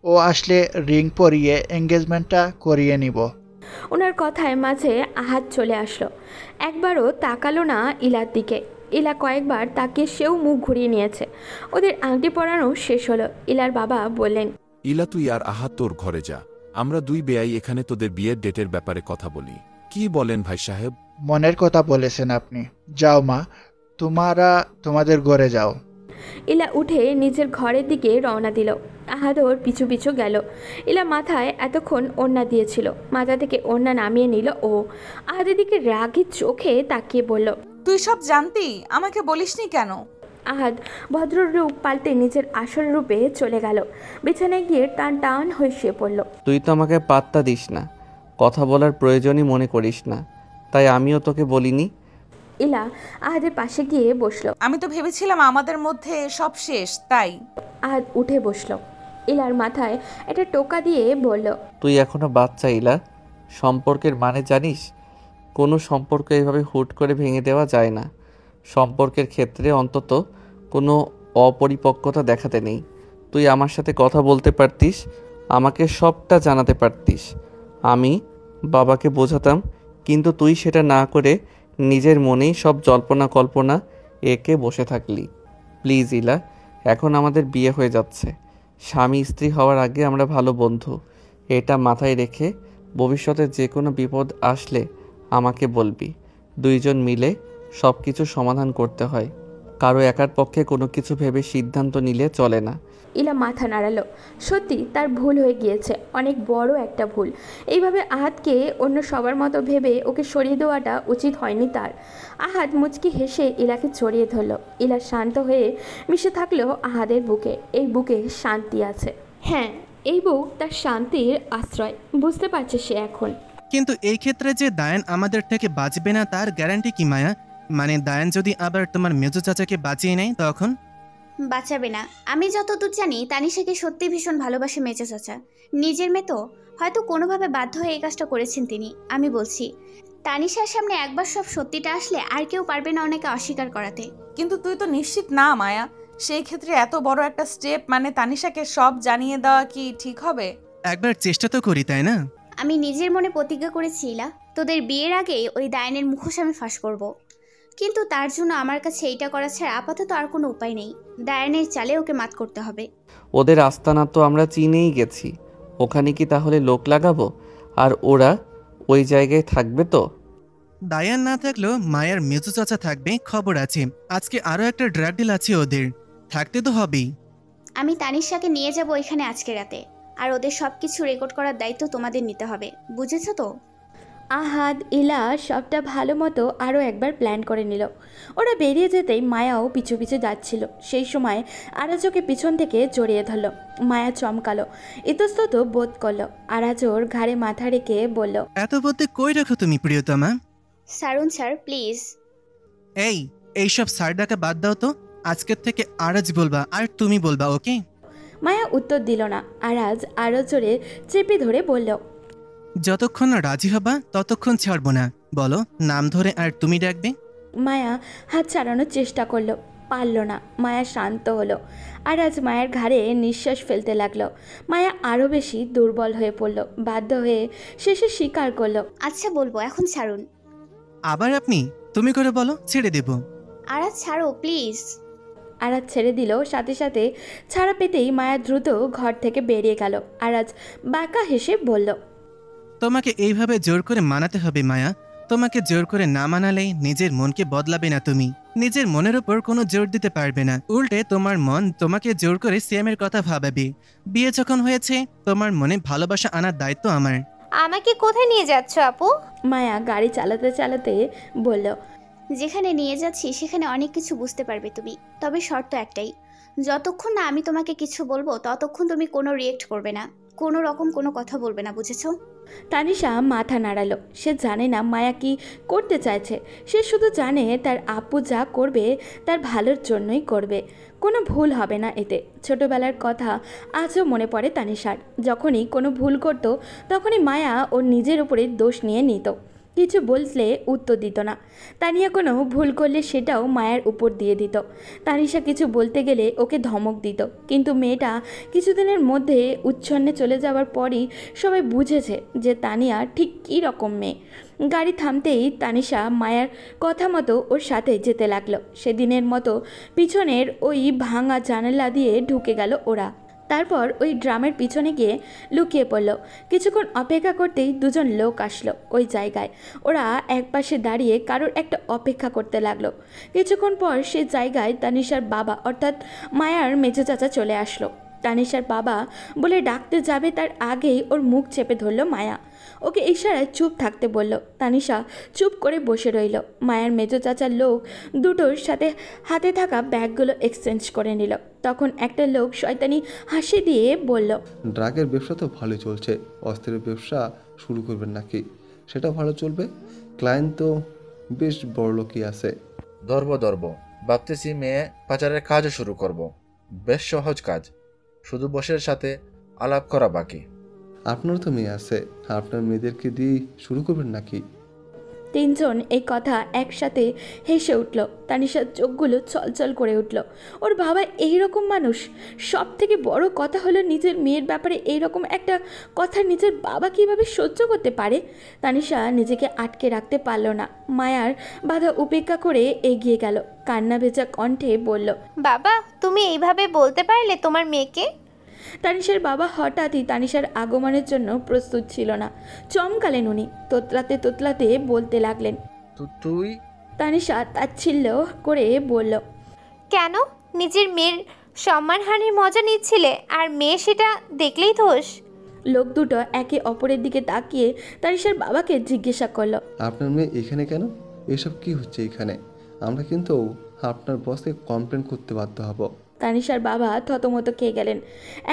ও আসলে রিং পরিয়ে এঙ্গেজমেন্টটা করিয়ে নিব। ওনার কথায় মাঝে আহাদ চলে আসলো। একবারও তাকালো না ইলার দিকে। ইলা কয়েকবার তাকে সেও মুখ ঘুরিয়ে নিয়েছে। ওদের আংটি পরানো শেষ হলো। ইলার বাবা বললেন, ইলা তুই আর আহাত তোর ঘরে যা, আমরা দুই বেয়াই এখানে তোদের বিয়ের ডেটের ব্যাপারে কথা বলি। কি বলেন ভাই সাহেব? মনের কথা বলেছেন আপনি। যাও মা, তোমাদের ঘরে যাও। ইলা উঠে নিজের ঘরের দিকে রওনা দিল। আহাদর পিছু পিছু গেল। ইলা মাথায় এতক্ষণ ওড়না দিয়েছিল। মাথা থেকে ওড়না নামিয়ে নিল ও আহাদের দিকে রাগী চোখে তাকিয়ে বলল, তুই সব জানতি, আমাকে বলিসনি কেন? আহাদ ভদ্র রূপ পাল্টে নিজের আসল রূপে চলে গেল। বিছানায় গিয়ে টান টান হয়ে শুয়ে পড়ল। তুই তো আমাকে পাত্তা দিস না, কথা বলার প্রয়োজনই মনে করিস না, তাই আমিও তোকে বলিনি। ইলা আহাদের পাশে গিয়ে বসলো। আমি তো ভেবেছিলাম আমাদের মধ্যে সব শেষ, তাই। আহাদ উঠে বসলো। ইলার মাথায় একটা টোকা দিয়ে বলল, তুই এখনো বাচ্চা ইলা, সম্পর্কের মানে জানিস? কোনো সম্পর্ক এভাবে হুট করে ভেঙে দেওয়া যায় না। সম্পর্কের ক্ষেত্রে অন্তত কোনো অপরিপক্কতা দেখাতে নেই। তুই আমার সাথে কথা বলতে পারতিস, আমাকে সবটা জানাতে পারতিস, আমি বাবাকে বোঝাতাম, কিন্তু তুই সেটা না করে নিজের মনেই সব জল্পনা কল্পনা এঁকে বসে থাকলি। প্লিজ ইলা, এখন আমাদের বিয়ে হয়ে যাচ্ছে, স্বামী স্ত্রী হওয়ার আগে আমরা ভালো বন্ধু। এটা মাথায় রেখে ভবিষ্যতে যে কোনো বিপদ আসলে আমাকে বলবি। দুইজন মিলে সব কিছু সমাধান করতে হয়, কারো একার পক্ষে কোনো কিছু ভেবে সিদ্ধান্ত নিলে চলে না। ইলা মাথা নাড়ালো। সত্যি তার ভুল হয়ে গিয়েছে, অনেক বড় একটা ভুল। এইভাবে আহাদকে অন্য সবার মতো ভেবে ওকে সরিয়ে দেওয়াটা উচিত হয়নি তার। আহাদ মুচকি হেসে ইলাকে জড়িয়ে ধরল। ইলা শান্ত হয়ে মিশে থাকলো আহাদের বুকে। এই বুকে শান্তি আছে। হ্যাঁ, এই বুক তার শান্তির আশ্রয়, বুঝতে পারছে সে এখন। কিন্তু এই ক্ষেত্রে যে দায়ান আমাদের থেকে বাঁচবে না তার গ্যারান্টি কি মায়া? মানে দায়ান যদি আবার তোমার মেজো চাচাকে বাঁচিয়ে নেয় তখন? বাঁচাবে না। আমি যতদূর জানি তানিশাকে সত্যি ভীষণ ভালোবাসে মেজো চাচা। নিজের মেয়ে তো, হয়তো কোনোভাবে বাধ্য হয়ে এই কাজটা করেছেন তিনি। আমি বলছি তানিশার সামনে একবার সব সত্যিটা আসলে আর কেউ পারবে না ওনাকে অস্বীকার করাতে। কিন্তু তুই তো নিশ্চিত না মায়া, সেই ক্ষেত্রে এত বড় একটা স্টেপ, মানে তানিশাকে সব জানিয়ে দেওয়া কি ঠিক হবে? একবার চেষ্টা তো করি, তাই না? আমি নিজের মনে প্রতিজ্ঞা করেছি ইলা, তোদের বিয়ের আগেই ওই দায়নের মুখোশ আমি ফাঁস করব। কিন্তু তার জন্য আমার কাছে এইটা করা ছাড়া আপাতত আর কোনো উপায় নেই। দায়ানের চালে ওকে মাত করতে হবে। ওদের আস্তানা তো আমরা চিনেই গেছি, ওখানে কি তাহলে লোক লাগাবো? আর ওরা ওই জায়গায় থাকবে তো? দায়ান না থাকলেও মায়ার মেজো চাচা থাকবে, খবর আছে। আজকে আরও একটা ড্রাগ ডিল আছে ওদের, থাকতে তো হবেই। আমি তানিশাকে নিয়ে যাব এখানে আজকে রাতে, আর ওদের সব কিছু রেকর্ড করার দায়িত্ব তোমাদের নিতে হবে, বুঝেছো তো? আহাদ ইলা সবটা ভালো মতো আরও একবার প্ল্যান করে নিল। ওরা বেরিয়ে যেতেই মায়াও পিছু পিছু যাচ্ছিল। সেই সময় আরাজকে পিছন থেকে জড়িয়ে ধরল। মায়া চমকালো, ইতস্তত বোধ করলো। আরাজ ওর ঘাড়ে মাথা রেখে বলল, এত বলতে কই রাখো তুমি প্রিয়তমা? সারুন স্যার প্লিজ। এইসব স্যার ডাকা বাদ দাও তো। আজকের থেকে আরাজ বলবা আর তুমি বলবা, ওকে? মায়া উত্তর দিল না। আরাজ আরো জোরে চেপে ধরে বলল, যতক্ষণ না রাজি হবা ততক্ষণ ছাড়বো না। বলো নাম ধরে আর তুমি ডাকবে। মায়া হাত ছাড়ানোর চেষ্টা করলো, পারল না। মায়া শান্ত হলো। আরাজ মায়ের ঘাড়ে নিঃশ্বাস ফেলতে লাগলো। মায়া আরও বেশি দুর্বল হয়ে পড়ল। বাধ্য হয়ে শেষে স্বীকার করলো, আচ্ছা বলবো, এখন ছাড়ুন। আবার আপনি তুমি করে বলো, ছেড়ে দেব। আরাজ ছাড়ো প্লিজ। আরাজ ছেড়ে দিল। সাথে সাথে ছাড়া পেতেই মায়া দ্রুত ঘর থেকে বেরিয়ে গেল। আরাজ বাঁকা হেসে বলল, তোমাকে এইভাবে জোর করে মানাতে হবে মায়া। তোমাকে জোর করে না মানালে নিজের মনকে বদলাবে না তুমি। নিজের মনের উপর কোনো জোর দিতে পারবে না, উল্টে তোমার মন তোমাকে জোর করে সিএমের কথা ভাবাবে। বিয়ে যখন হয়েছে তোমার মনে ভালোবাসা আনার দায়িত্ব আমার। আমাকে কোথায় নিয়ে যাচ্ছ আপু? মায়া গাড়ি চালাতে চালাতে বলল, যেখানে নিয়ে যাচ্ছি সেখানে অনেক কিছু বুঝতে পারবে তুমি। তবে শর্ত একটাই, যতক্ষণ না আমি তোমাকে কিছু বলবো ততক্ষণ তুমি কোনো রিয়েক্ট করবে না, কোনো রকম কোনো কথা বলবে না, বুঝেছো? তানিশা মাথা নাড়ালো। সে জানে না মায়া কি করতে চাইছে। সে শুধু জানে তার আপু যা করবে তার ভালোর জন্যই করবে, কোনো ভুল হবে না এতে। ছোটবেলার কথা আজও মনে পড়ে তানিশার। যখনই কোনো ভুল করত তখনই মায়া ওর নিজের উপরে দোষ নিয়ে নিত, কিছু বললে উত্তর দিত না। তানিয়া কোনো ভুল করলে সেটাও মায়ের উপর দিয়ে দিত। তানিশা কিছু বলতে গেলে ওকে ধমক দিত। কিন্তু মেয়েটা কিছুদিনের মধ্যে উচ্ছন্নে চলে যাওয়ার পরই সবাই বুঝেছে যে তানিয়া ঠিক কী রকম মেয়ে। গাড়ি থামতেই তানিশা মায়ের কথা মতো ওর সাথে যেতে লাগলো। সেদিনের মতো পিছনের ওই ভাঙা জানালা দিয়ে ঢুকে গেল ওরা। তারপর ওই ড্রামের পিছনে গিয়ে লুকিয়ে পড়ল। কিছুক্ষণ অপেক্ষা করতেই দুজন লোক আসলো ওই জায়গায়। ওরা একপাশে দাঁড়িয়ে কারোর একটা অপেক্ষা করতে লাগলো। কিছুক্ষণ পর সে জায়গায় তানিশার বাবা অর্থাৎ মায়ার মেজো চাচা চলে আসলো। তানিশার বাবা বলে ডাকতে যাবে তার আগেই ওর মুখ চেপে ধরল মায়া। ওকে ইশারায় চুপ থাকতে বলল। তানিশা চুপ করে বসে রইল। মায়ার মেজো চাচার লোক দুটোর সাথে হাতে থাকা ব্যাগগুলো এক্সচেঞ্জ করে নিল। তখন একটা লোক শয়তানি হাসি দিয়ে বলল, ড্রাগের ব্যবসা তো ভালোই চলছে, অস্ত্রের ব্যবসা শুরু করবেন নাকি? সেটা ভালো চলবে, ক্লায়েন্ট তো বেশ বড় লোকই আছে। ধরব ভাবতেছি মেয়ে পাচারের কাজও শুরু করব। বেশ সহজ কাজ, শুধু বসের সাথে আলাপ করা বাকি। আপনার তো মেয়ে আছে, আপনার মেয়েদেরকে দিয়ে শুরু করবেন নাকি? তিনজন এই কথা একসাথে হেসে উঠল। তানিশার চোখগুলো চলচল করে উঠল। ওর বাবা এইরকম মানুষ। সব থেকে বড় কথা হলো নিজের মেয়ের ব্যাপারে এইরকম একটা কথা নিজের বাবা কিভাবে সহ্য করতে পারে। তানিশা নিজেকে আটকে রাখতে পারল না। মায়ার বাধা উপেক্ষা করে এগিয়ে গেল। কান্না ভেজা কণ্ঠে বলল, বাবা তুমি এইভাবে বলতে পারলে তোমার মেয়েকে? তানিশার বাবা হঠাৎই তানিশার আগমনের জন্য প্রস্তুত ছিল না। চমকালেন উনি। তোতলাতে বলতে লাগলেন, তুই? তানিশা তাচ্ছিল্য করে বলল, কেন? নিজের মেয়ের সম্মানহানির মজা নিচ্ছিলে আর মেয়ে সেটা দেখলেই দোষ? লোক দুটো একে অপরের দিকে তাকিয়ে তানিশার বাবাকে জিজ্ঞাসা করলো, আপনার মেয়ে এখানে কেন? এসব কি হচ্ছে এখানে? আমরা কিন্তু আপনার বসকে কমপ্লেন করতে বাধ্য হব। তানিশার বাবা থতমত খেয়ে গেলেন।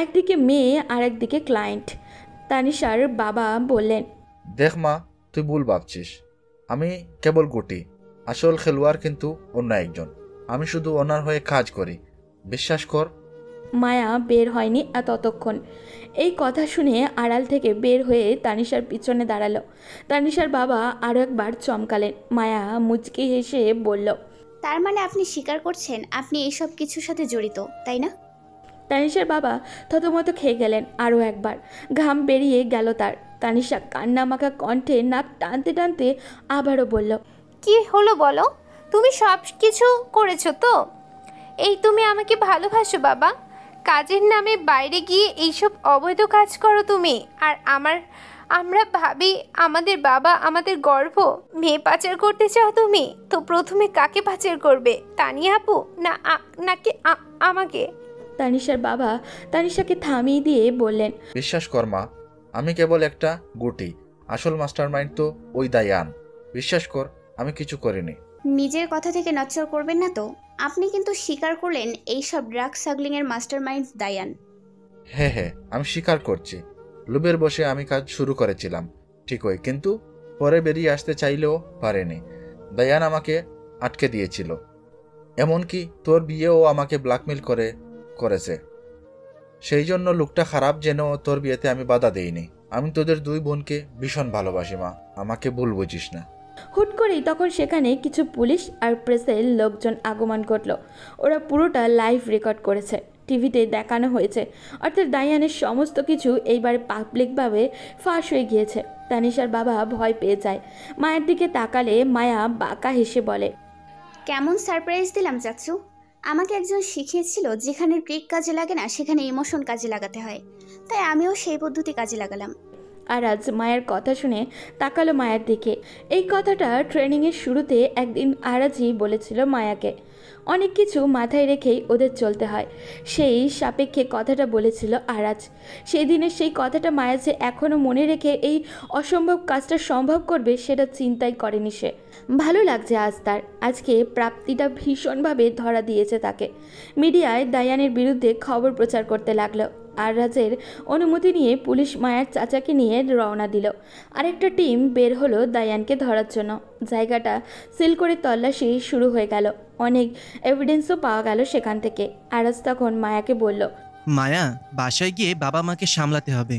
একদিকে মেয়ে আর একদিকে ক্লায়েন্ট। তানিশার বাবা বললেন, দেখ মা, তুই ভুল ভাবছিস। আমি কেবল গুটি, আসল খেলোয়াড় কিন্তু অন্য একজন। আমি শুধু ওনার হয়ে কাজ করি, বিশ্বাস কর। মায়া বের হয়নি ততক্ষণ। এই কথা শুনে আড়াল থেকে বের হয়ে তানিশার পিছনে দাঁড়ালো। তানিশার বাবা আরও একবার চমকালেন। মায়া মুচকি হেসে বলল, তার মানে আপনি স্বীকার করছেন আপনি এইসব কিছুর সাথে জড়িত, তাই না? তানিশার বাবা থতমত খেয়ে গেলেন আরও একবার। ঘাম বেরিয়ে গেল তার। তানিশা কান্নামাখা কণ্ঠে নাক টানতে টানতে আবারও বলল, কি হলো বলো? তুমি সব কিছু করেছো তো? এই তুমি আমাকে ভালোবাসো বাবা? কাজের নামে বাইরে গিয়ে এইসব অবৈধ কাজ করো তুমি, আর আমরা ভাবি আমাদের বাবা আমাদের গর্ব। মেয়ে পাচার করতে চাও তুমি? তো প্রথমে কাকে পাচার করবে? তানিয়া আপু নাকি আমাকে? তানিশার বাবা তানিশাকে থামিয়ে দিয়ে বললেন, বিশ্বাস কর মা, আমি কেবল একটা গুটি, আসল মাস্টারমাইন্ড তো ওই দায়ান। বিশ্বাস কর, আমি কিছু করিনি। নিজের কথা থেকে নচ্চর করবেন না তো। আপনি কিন্তু স্বীকার করলেন এইসব ড্রাগ স্মাগলিং এর মাস্টারমাইন্ড দায়ান। হ্যাঁ, আমি স্বীকার করছি। লোভের বসে আমি কাজ শুরু করেছিলাম ঠিকই, কিন্তু পরে বেরিয়ে আসতে চাইলেও পারেনি। দায়ান আমাকে আটকে দিয়েছিল। এমনকি তোর বিয়েও আমাকে ব্ল্যাকমেল করেছে। সেই জন্য লোকটা খারাপ যেন তোর বিয়েতে আমি বাধা দেইনি। আমি তোদের দুই বোনকে ভীষণ ভালোবাসি মা, আমাকে ভুল বুঝিস না। হুট করেই তখন সেখানে কিছু পুলিশ আর প্রেসের লোকজন আগমন ঘটল। ওরা পুরোটা লাইভ রেকর্ড করেছে, টিভিতে দেখানো হয়েছে। অর্থাৎ দায়ানের সমস্ত কিছু এইবার পাবলিকভাবে ফাঁস হয়ে গিয়েছে। তানিশার বাবা ভয় পেয়ে যায়। মায়ের দিকে তাকালে মায়া বাঁকা হেসে বলে, কেমন সারপ্রাইজ দিলাম চাচু। আমাকে একজন শিখিয়েছিল যেখানে ট্রিক কাজে লাগে না সেখানে ইমোশন কাজে লাগাতে হয়, তাই আমিও সেই পদ্ধতি কাজে লাগালাম। আরাজ মায়ের কথা শুনে তাকালো মায়ের দিকে। এই কথাটা ট্রেনিংয়ের শুরুতে একদিন আরাজই বলেছিল মায়াকে। অনেক কিছু মাথায় রেখেই ওদের চলতে হয়, সেই সাপেক্ষে কথাটা বলেছিল আরাজ। সেই দিনের সেই কথাটা মায়া যে এখনও মনে রেখে এই অসম্ভব কাজটা সম্ভব করবে সেটা চিন্তাই করেনি সে। ভালো লাগছে আজ তার। আজকে প্রাপ্তিটা ভীষণভাবে ধরা দিয়েছে তাকে। মিডিয়ায় দায়ানের বিরুদ্ধে খবর প্রচার করতে লাগলো। আরাজের অনুমতি নিয়ে পুলিশ মায়ার চাচাকে নিয়ে রওনা দিল। আরেকটা টিম বের হলো দায়ানকে ধরার জন্য। জায়গাটা সিল করে তল্লাশি শুরু হয়ে গেল। অনেক এভিডেন্সও পাওয়া গেল সেখান থেকে। আরাজ তখন মায়াকে বলল, মায়া, বাসায় গিয়ে বাবা মাকে সামলাতে হবে।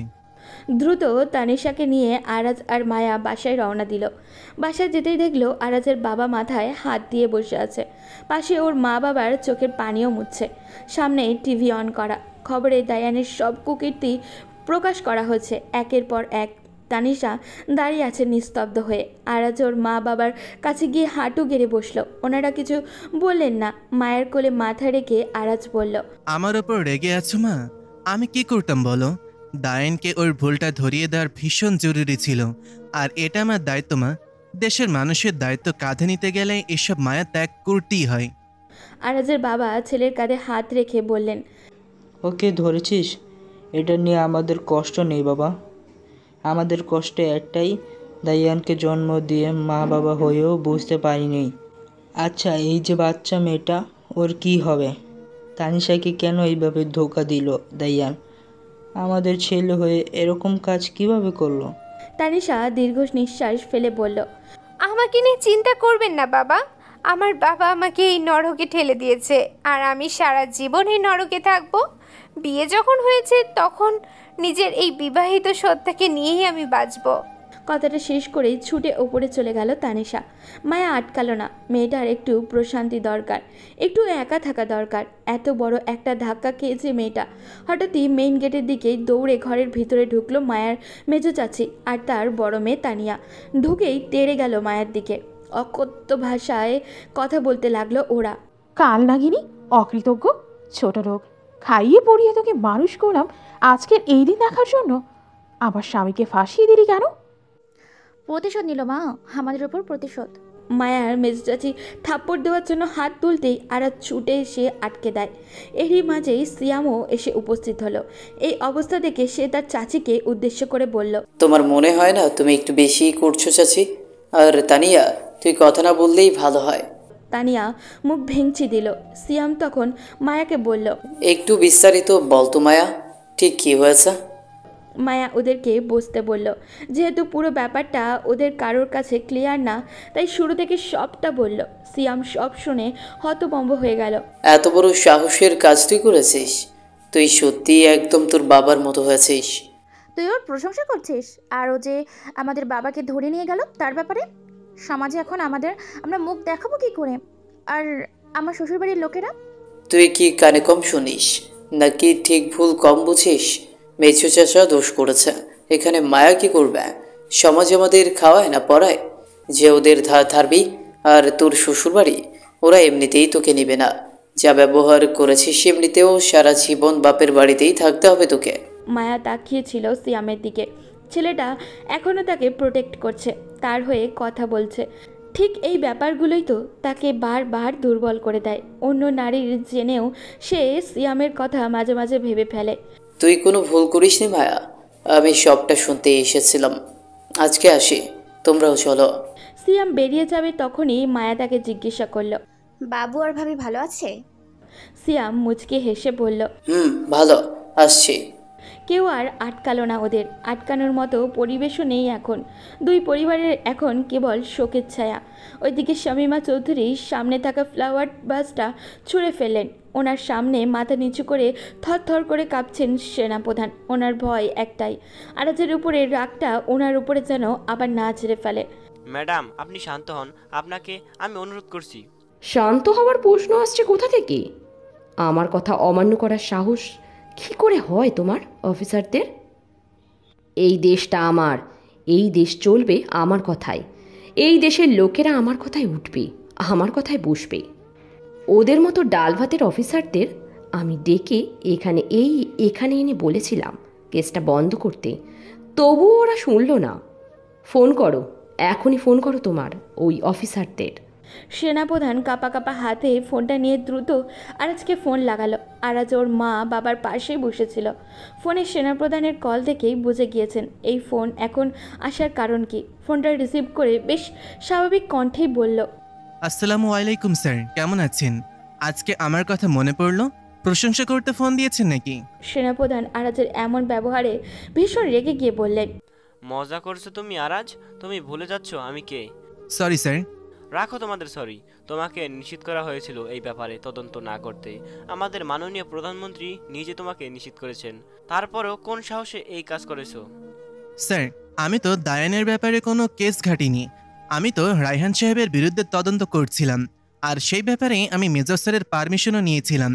দ্রুত তানিশাকে নিয়ে আরাজ আর মায়া বাসায় রওনা দিল। বাসায় যেতেই দেখলো আরাজের বাবা মাথায় হাত দিয়ে বসে আছে। পাশে ওর মা বাবার চোখের পানিও মুছছে। সামনে টিভি অন করা। খবরে দায়ানের সব কুকীর্তি প্রকাশ করা হচ্ছে একের পর এক। তানিশা দাঁড়িয়ে আছে নিস্তব্ধ হয়ে। আরাজ ওর মা বাবার কাছে গিয়ে হাঁটু গেড়ে বসলো। ওনারা কিছু বললেন না। মায়ের কোলে মাথা রেখে আরাজ বলল, আমার ওপর রেগে আছো মা? আমি কি করতাম বলো? দায়ানকে ওর ভুলটা ধরিয়ে দেওয়ার ভীষণ জরুরি ছিল, আর এটা আমার দায়িত্ব মা। দেশের মানুষের দায়িত্ব কাঁধে নিতে গেলে এসব মায়া ত্যাগ করতেই হয়। আরাজের বাবা ছেলের কাঁধে হাত রেখে বললেন, ওকে ধরেছিস? এটা নিয়ে আমাদের কষ্ট নেই বাবা, আমাদের কষ্টে একটাই, দাইয়ানকে জন্ম দিয়ে মা বাবা হয়েও বুঝতে পারিনি। আচ্ছা, এই যে বাচ্চা মেয়েটা, ওর কি হবে? তানিশাকে কেন এইভাবে ধোকা দিল দাইয়ান? আমাদের ছেলে হয়ে এরকম কাজ কিভাবে করলো? তানিশা দীর্ঘ নিঃশ্বাস ফেলে বলল, আমাকে নিয়ে চিন্তা করবেন না বাবা, আমার বাবা আমাকে এই নরকে ঠেলে দিয়েছে, আর আমি সারা জীবন এই নরকে থাকবো। বিয়ে যখন হয়েছে তখন নিজের এই বিবাহিত সত্তাকে নিয়েই আমি বাঁচবো। কথাটা শেষ করেই ছুটে ওপরে চলে গেল তানিশা। মায়া আটকালো না, মেয়েটার একটু প্রশান্তি দরকার, একটু একা থাকা দরকার। এত বড় একটা ধাক্কা খেয়েছে মেয়েটা। হঠাৎই মেইন গেটের দিকে দৌড়ে ঘরের ভিতরে ঢুকলো মায়ার মেজো চাচি আর তার বড় মেয়ে তানিয়া। ঢুকেই তেড়ে গেল মায়ের দিকে, অকথ্য ভাষায় কথা বলতে লাগলো ওরা। কাল নাগিনী, অকৃতজ্ঞ, ছোট লোক, খাইয়ে পড়িয়ে তোকে মানুষ করলাম আজকের এই দিন দেখার জন্য, আমার স্বামীকে ফাঁসিয়ে দিলি কেন? প্রতিশোধ নিল মা, আমাদের ওপর প্রতিশোধ। মায়ার মেজো চাচি থাপ্পড় দেওয়ার জন্য হাত তুলতেই আরাত ছুটে এসে আটকে দেয়। এরই মাঝেই সিয়ামও এসে উপস্থিত হলো। এই অবস্থা দেখে সে তার চাচিকে উদ্দেশ্য করে বলল, তোমার মনে হয় না তুমি একটু বেশি করছো চাচি? আর তানিয়া, তুই কথা না বললেই ভালো হয়। তানিয়া মুখ ভেঙচি দিল। সিয়াম তখন মায়াকে বলল, একটু বিস্তারিত বলতো মায়া, ঠিক কি হয়েছে? মায়া ওদেরকে বসতে বলল। যেহেতু পুরো ব্যাপারটা ওদের কারোর কাছে ক্লিয়ার না, তাই শুরু থেকে সবটা বলল। সিয়াম সব শুনে হতভম্ব হয়ে গেল। এত বড় সাহসের কাজ তুই করেছিস? তুই সত্যি একদম তোর বাবার মতো হয়েছিস। তুই ওর প্রশংসা করছিস? আর ও যে আমাদের বাবাকে ধরে নিয়ে গেল তার ব্যাপারে সমাজে এখন আমরা মুখ দেখাবো কি করে? আর আমার শ্বশুরবাড়ির লোকেরা? তুই কি কানে কম শুনিস নাকি ঠিক ভুল কম বুঝিস? মেজো চাচা দোষ করেছে, এখানে মায়া কি করবে? সমাজ আমাদের খাওয়ায় না পড়ায় যে ওদের ধার ধারবি? আর তোর শ্বশুরবাড়ি, ওরা এমনিতেই তোকে নিবে না। যা ব্যবহার করেছিস এমনিতেও সারা জীবন বাপের বাড়িতেই থাকতে হবে তোকে। মায়া তাকিয়েছিল সিয়ামের দিকে। ছেলেটা এখনও তাকে প্রোটেক্ট করছে, তার হয়ে কথা বলছে। ঠিক এই ব্যাপারগুলোই তো তাকে বারবার দুর্বল করে দেয়। অন্য নারীর জেনেও সে সিয়ামের কথা মাঝে মাঝে ভেবে ফেলে। তুই কোনো ভুল করিসনি মায়া, আমি সবটা শুনতে এসেছিলাম। আজকে আসি, তোমরাও চলো। সিয়াম বেরিয়ে যাবে তখনই মায়া তাকে জিজ্ঞাসা করলো, বাবু আর ভাবি ভালো আছে? সিয়াম মুচকে হেসে বলল, ভালো, আসছি। কেউ আর আটকালো না ওদের। আটকানোর মতো পরিবেশও নেই এখন। দুই পরিবারের এখন কেবল শোকের ছায়া। ওইদিকে শামীমা চৌধুরী সামনে থাকা ফ্লাওয়ার বাসটা ছুঁড়ে ফেললেন। ওনার সামনে মাথা নিচু করে থরথর করে কাঁপছেন সেনাপ্রধান। ওনার ভয় একটাই, আরাজের উপরে রাগটা ওনার উপরে যেন আবার না ঝেড়ে ফেলে। ম্যাডাম, আপনি শান্ত হন, আপনাকে আমি অনুরোধ করছি। শান্ত হওয়ার প্রশ্ন আসছে কোথা থেকে? আমার কথা অমান্য করার সাহস কি করে হয় তোমার অফিসারদের? এই দেশটা আমার, এই দেশ চলবে আমার কথায়। এই দেশের লোকেরা আমার কথায় উঠবে, আমার কথায় বসবে। ওদের মতো ডাল ভাতের অফিসারদের আমি ডেকে এখানে এনে বলেছিলাম কেসটা বন্ধ করতে, তবুও ওরা শুনল না। ফোন করো, এখনই ফোন করো তোমার ওই অফিসারদের। সেনাপ্রধান কাঁপা কাঁপা হাতে ফোনটা নিয়ে দ্রুত আরাজকে ফোন লাগালো। আরাজ ওর মা বাবার পাশেই বসেছিল। ফোনে সেনাপ্রধানের কল দেখেই বুঝে গিয়েছেন এই ফোন এখন আসার কারণ কি। ফোনটা রিসিভ করে বেশ স্বাভাবিক কণ্ঠেই বলল, আসসালামু আলাইকুম স্যার, কেমন আছেন? আজকে আমার কথা মনে পড়লো, প্রশংসা করতে ফোন দিয়েছেন নাকি? সেনাপ্রধান আরাজের এমন ব্যবহারে ভীষণ রেগে গিয়ে বললেন, মজা করছো তুমি আরাজ? তুমি ভুলে যাচ্ছ আমি কে। Sorry sir. রাখো তোমাদের সরি। তোমাকে নিষিদ্ধ করা হয়েছিল এই ব্যাপারে তদন্ত না করতে। আমাদের মাননীয় প্রধানমন্ত্রী নিজে তোমাকে নিষিদ্ধ করেছেন, তারপরেও কোন সাহসে এই কাজ করেছো? স্যার, আমি তো দায়ানের ব্যাপারে কোনো কেস ঘাটিনি। আমি তো রায়হান সাহেবের বিরুদ্ধে তদন্ত করছিলাম, আর সেই ব্যাপারে আমি মেজর স্যারের পারমিশনও নিয়েছিলাম।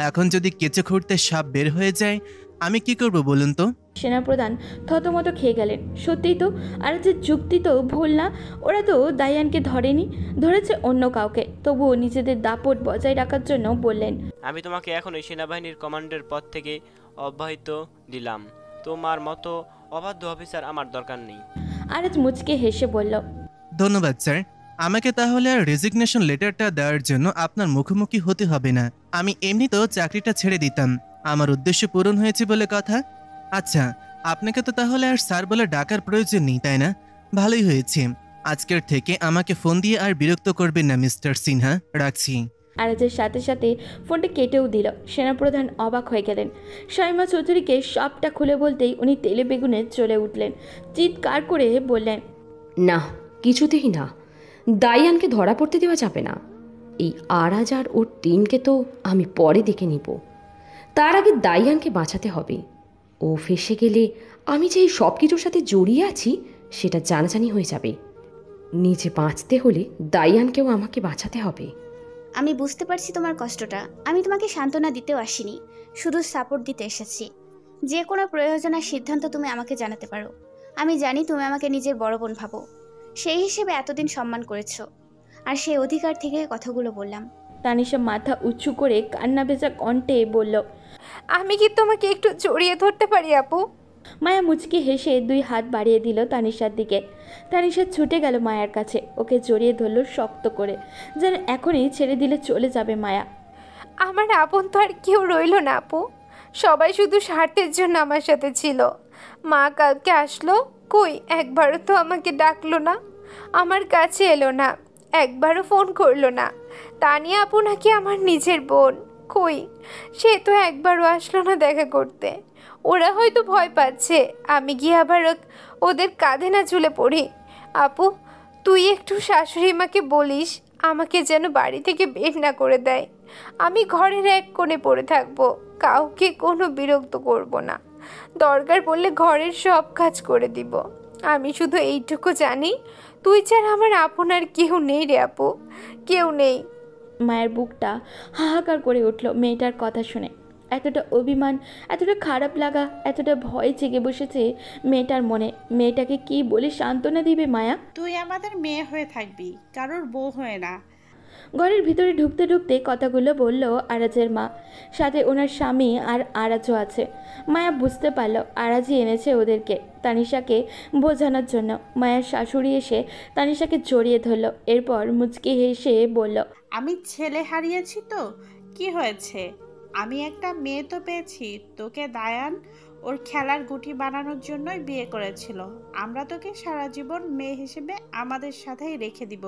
এখন যদি কেঁচো খুঁড়তে সাপ বের হয়ে যায়, আমি কি করব বলুন তো? সেনাপ্রধান থতমত খেয়ে গেলেন। সত্যিই তো, আর যে যুক্তি তো ভুল না। ওরা তো দায়ানকে ধরেনি, ধরেছে অন্য কাউকে। তবুও নিজেদের দাপট বজায় রাখার জন্য বললেন, আমি তোমাকে এখন এই সেনাবাহিনীর কমান্ডের পদ থেকে অব্যাহতি দিলাম। তোমার মতো অবাধ্য অফিসার আমার দরকার নেই। আরাজ মুচকে হেসে বলল, ধন্যবাদ স্যার। আমাকে তাহলে আর রেজিগনেশন লেটারটা দেওয়ার জন্য আপনার মুখোমুখি হতে হবে না। আমি এমনিতেও চাকরিটা ছেড়ে দিতাম। আমার উদ্দেশ্য পূরণ হয়েছে বলে কথা। আচ্ছা, আপনাকে তো তাহলে আর স্যার বলে ডাকার প্রয়োজন নেই, তাই না? ভালোই হয়েছে। আজকের থেকে আমাকে ফোন দিয়ে আর বিরক্ত করবেন না মিস্টার সিনহা। রাখছি। আরাজের সাথে সাথে ফোনটা কেটেও দিল। সেনাপ্রধান অবাক হয়ে গেলেন। শাইমা চৌধুরীকে সবটা খুলে বলতেই উনি তেলে বেগুনে চলে উঠলেন, চিৎকার করে বললেন, না, কিছুতেই না। দায়ানকে ধরা পড়তে দেওয়া যাবে না। এই আরাজ আর ওর টিমকে তো আমি পরে দেখে নিব, তার আগে দায়ানকে বাঁচাতে হবে। ও ফেসে গেলে আমি যে এই সব কিছুর সাথে জড়িয়ে আছি সেটা জানাজানি হয়ে যাবে। নিজে বাঁচতে হলে দায়ানকেও আমাকে বাঁচাতে হবে। আমি বুঝতে পারছি তোমার কষ্টটা। আমি তোমাকে সান্ত্বনা দিতেও আসিনি, শুধু সাপোর্ট দিতে এসেছি। যে কোনো প্রয়োজন আর সিদ্ধান্ত তুমি আমাকে জানাতে পারো। আমি জানি তুমি আমাকে নিজের বড় বোন ভাবো, সেই হিসেবে এতদিন সম্মান করেছো, আর সেই অধিকার থেকে কথাগুলো বললাম। তানিশা মাথা উঁচু করে কান্না ভেজা কণ্ঠে বলল, আমি কি তোমাকে একটু জড়িয়ে ধরতে পারি আপু? মায়া মুচকি হেসে 2 হাত বাড়িয়ে দিল তানিশার দিকে। তানিশা ছুটে গেল মায়ার কাছে, ওকে জড়িয়ে ধরল শক্ত করে, যেন এখনই ছেড়ে দিলে চলে যাবে মায়া। আমার আপন তো আর কেউ রইল না আপু, সবাই শুধু স্বার্থের জন্য আমার সাথে ছিল। মা কালকে আসলো, কই একবারও তো আমাকে ডাকলো না, আমার কাছে এলো না, একবারও ফোন করলো না। তানিয়া আপু নাকি আমার নিজের বোন, কই সে তো একবারও আসলো না দেখা করতে। ওরা হয়তো ভয় পাচ্ছে আমি গিয়ে আবার ওদের কাঁধে না ঝুলে পড়ি। আপু তুই একটু শাশুড়ি মাকে বলিস আমাকে যেন বাড়ি থেকে বের না করে দেয়। আমি ঘরের এক কোণে পড়ে থাকবো, কাউকে কোনো বিরক্ত করব না, দরকার পড়লে ঘরের সব কাজ করে দিব। আমি শুধু এইটুকু জানি, তুই ছাড়া আমার আপনার কেউ নেই রে আপু, কেউ নেই। মায়ের বুকটা হাহাকার করে উঠল মেয়েটার কথা শুনে। এতটা অভিমান, এতটা খারাপ লাগা, এতটা ভয় জেগে বসেছে মেয়েটার মনে। মেয়েটাকে কি বলে সান্ত্বনা দিবে মায়া? তুই আমাদের মেয়ে হয়ে থাকবি, কারোর বউ হয়ে না। ঘরের ভিতরে ঢুকতে ঢুকতে কথাগুলো বলল আরাজের মা, সাথে ওনার স্বামী আর আরাজও আছে। মায়া বুঝতে পারল আরাজই এনেছে ওদেরকে তানিশাকে বোঝানোর জন্য। মায়ের শাশুড়ি এসে তানিশাকে জড়িয়ে ধরল, এরপর মুচকি হেসে বলল, আমি ছেলে হারিয়েছি তো কি হয়েছে, আমি একটা মেয়ে তো পেয়েছি। তোকে দায়ান ওর খেলার গুটি বানানোর জন্যই বিয়ে করেছিল। আমরা তোকে সারা জীবন মেয়ে হিসেবে আমাদের সাথেই রেখে দিব।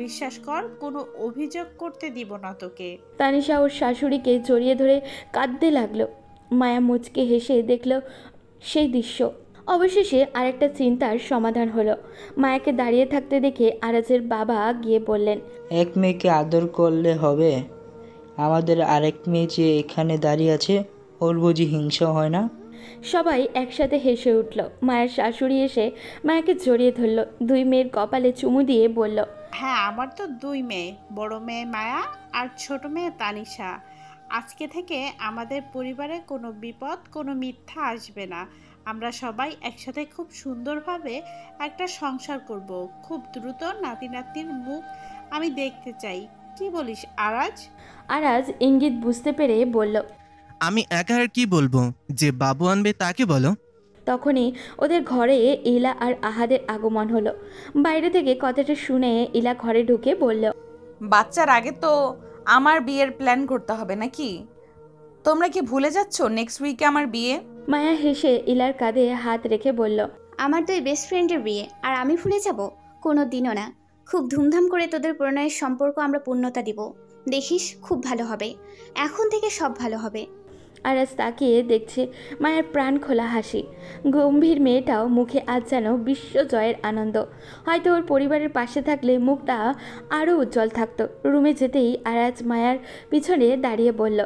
বিশ্বাস কর, কোনো অভিযোগ করতে দিব না তোকে। তানিশা ওর শাশুড়িকে জড়িয়ে ধরে কাঁদতে লাগলো। মায়া মুচকে হেসে দেখল সেই দৃশ্য। অবশেষে আরেকটা চিন্তার সমাধান হলো। মায়াকে দাঁড়িয়ে থাকতে দেখে আরাজের বাবা গিয়ে বললেন, এক মেয়েকে আদর করলে হবে? আমাদের আরেক মেয়ে যে এখানে দাঁড়িয়ে আছে, ওর বুঝি হিংসা হয় না? সবাই একসাথে হেসে উঠল। মায়ের শাশুড়ি এসে মায়াকে জড়িয়ে ধরল, 2 মেয়ের কপালে চুমু দিয়ে বলল, হ্যাঁ, আমার তো 2 মেয়ে, বড় মেয়ে মায়া আর ছোট মেয়ে তানিশা। আজকে থেকে আমাদের পরিবারে কোনো বিপদ, কোনো মিথ্যা আসবে না। আমরা সবাই একসাথে খুব সুন্দরভাবে একটা সংসার করব। খুব দ্রুত নাতি নাতনির মুখ আমি দেখতে চাই। কি বলিস আরাজ? আরাজ ইঙ্গিত বুঝতে পেরে বলল, আমি একা আর কি বলবো, যে বাবু আনবে তাকে বলো। তখনই ওদের ঘরে ইলা আর আহাদের আগমন হলো। বাইরে থেকে কথাটা শুনে ইলা ঘরে ঢুকে বলল, বাচ্চার আগে তো আমার বিয়ের প্ল্যান করতে হবে নাকি? তোমরা কি ভুলে যাচ্ছ নেক্সট উইকে আমার বিয়ে? মায়া হেসে ইলার কাঁধে হাত রেখে বলল, আমার 2 বেস্ট ফ্রেন্ডের বিয়ে, আর আমি ভুলে যাব? কোনো দিনও না। খুব ধুমধাম করে তোদের প্রণয়ের সম্পর্ক আমরা পূর্ণতা দিব। দেখিস, খুব ভালো হবে। এখন থেকে সব ভালো হবে। আরাজ তাকিয়ে দেখছে মায়ের প্রাণ খোলা হাসি। গম্ভীর মেয়েটাও মুখে আজ যেন বিশ্বজয়ের আনন্দ। হয়তো ওর পরিবারের পাশে থাকলে মুখটা আরও উজ্জ্বল থাকতো। রুমে যেতেই আরাজ মায়ার পিছনে দাঁড়িয়ে বলল,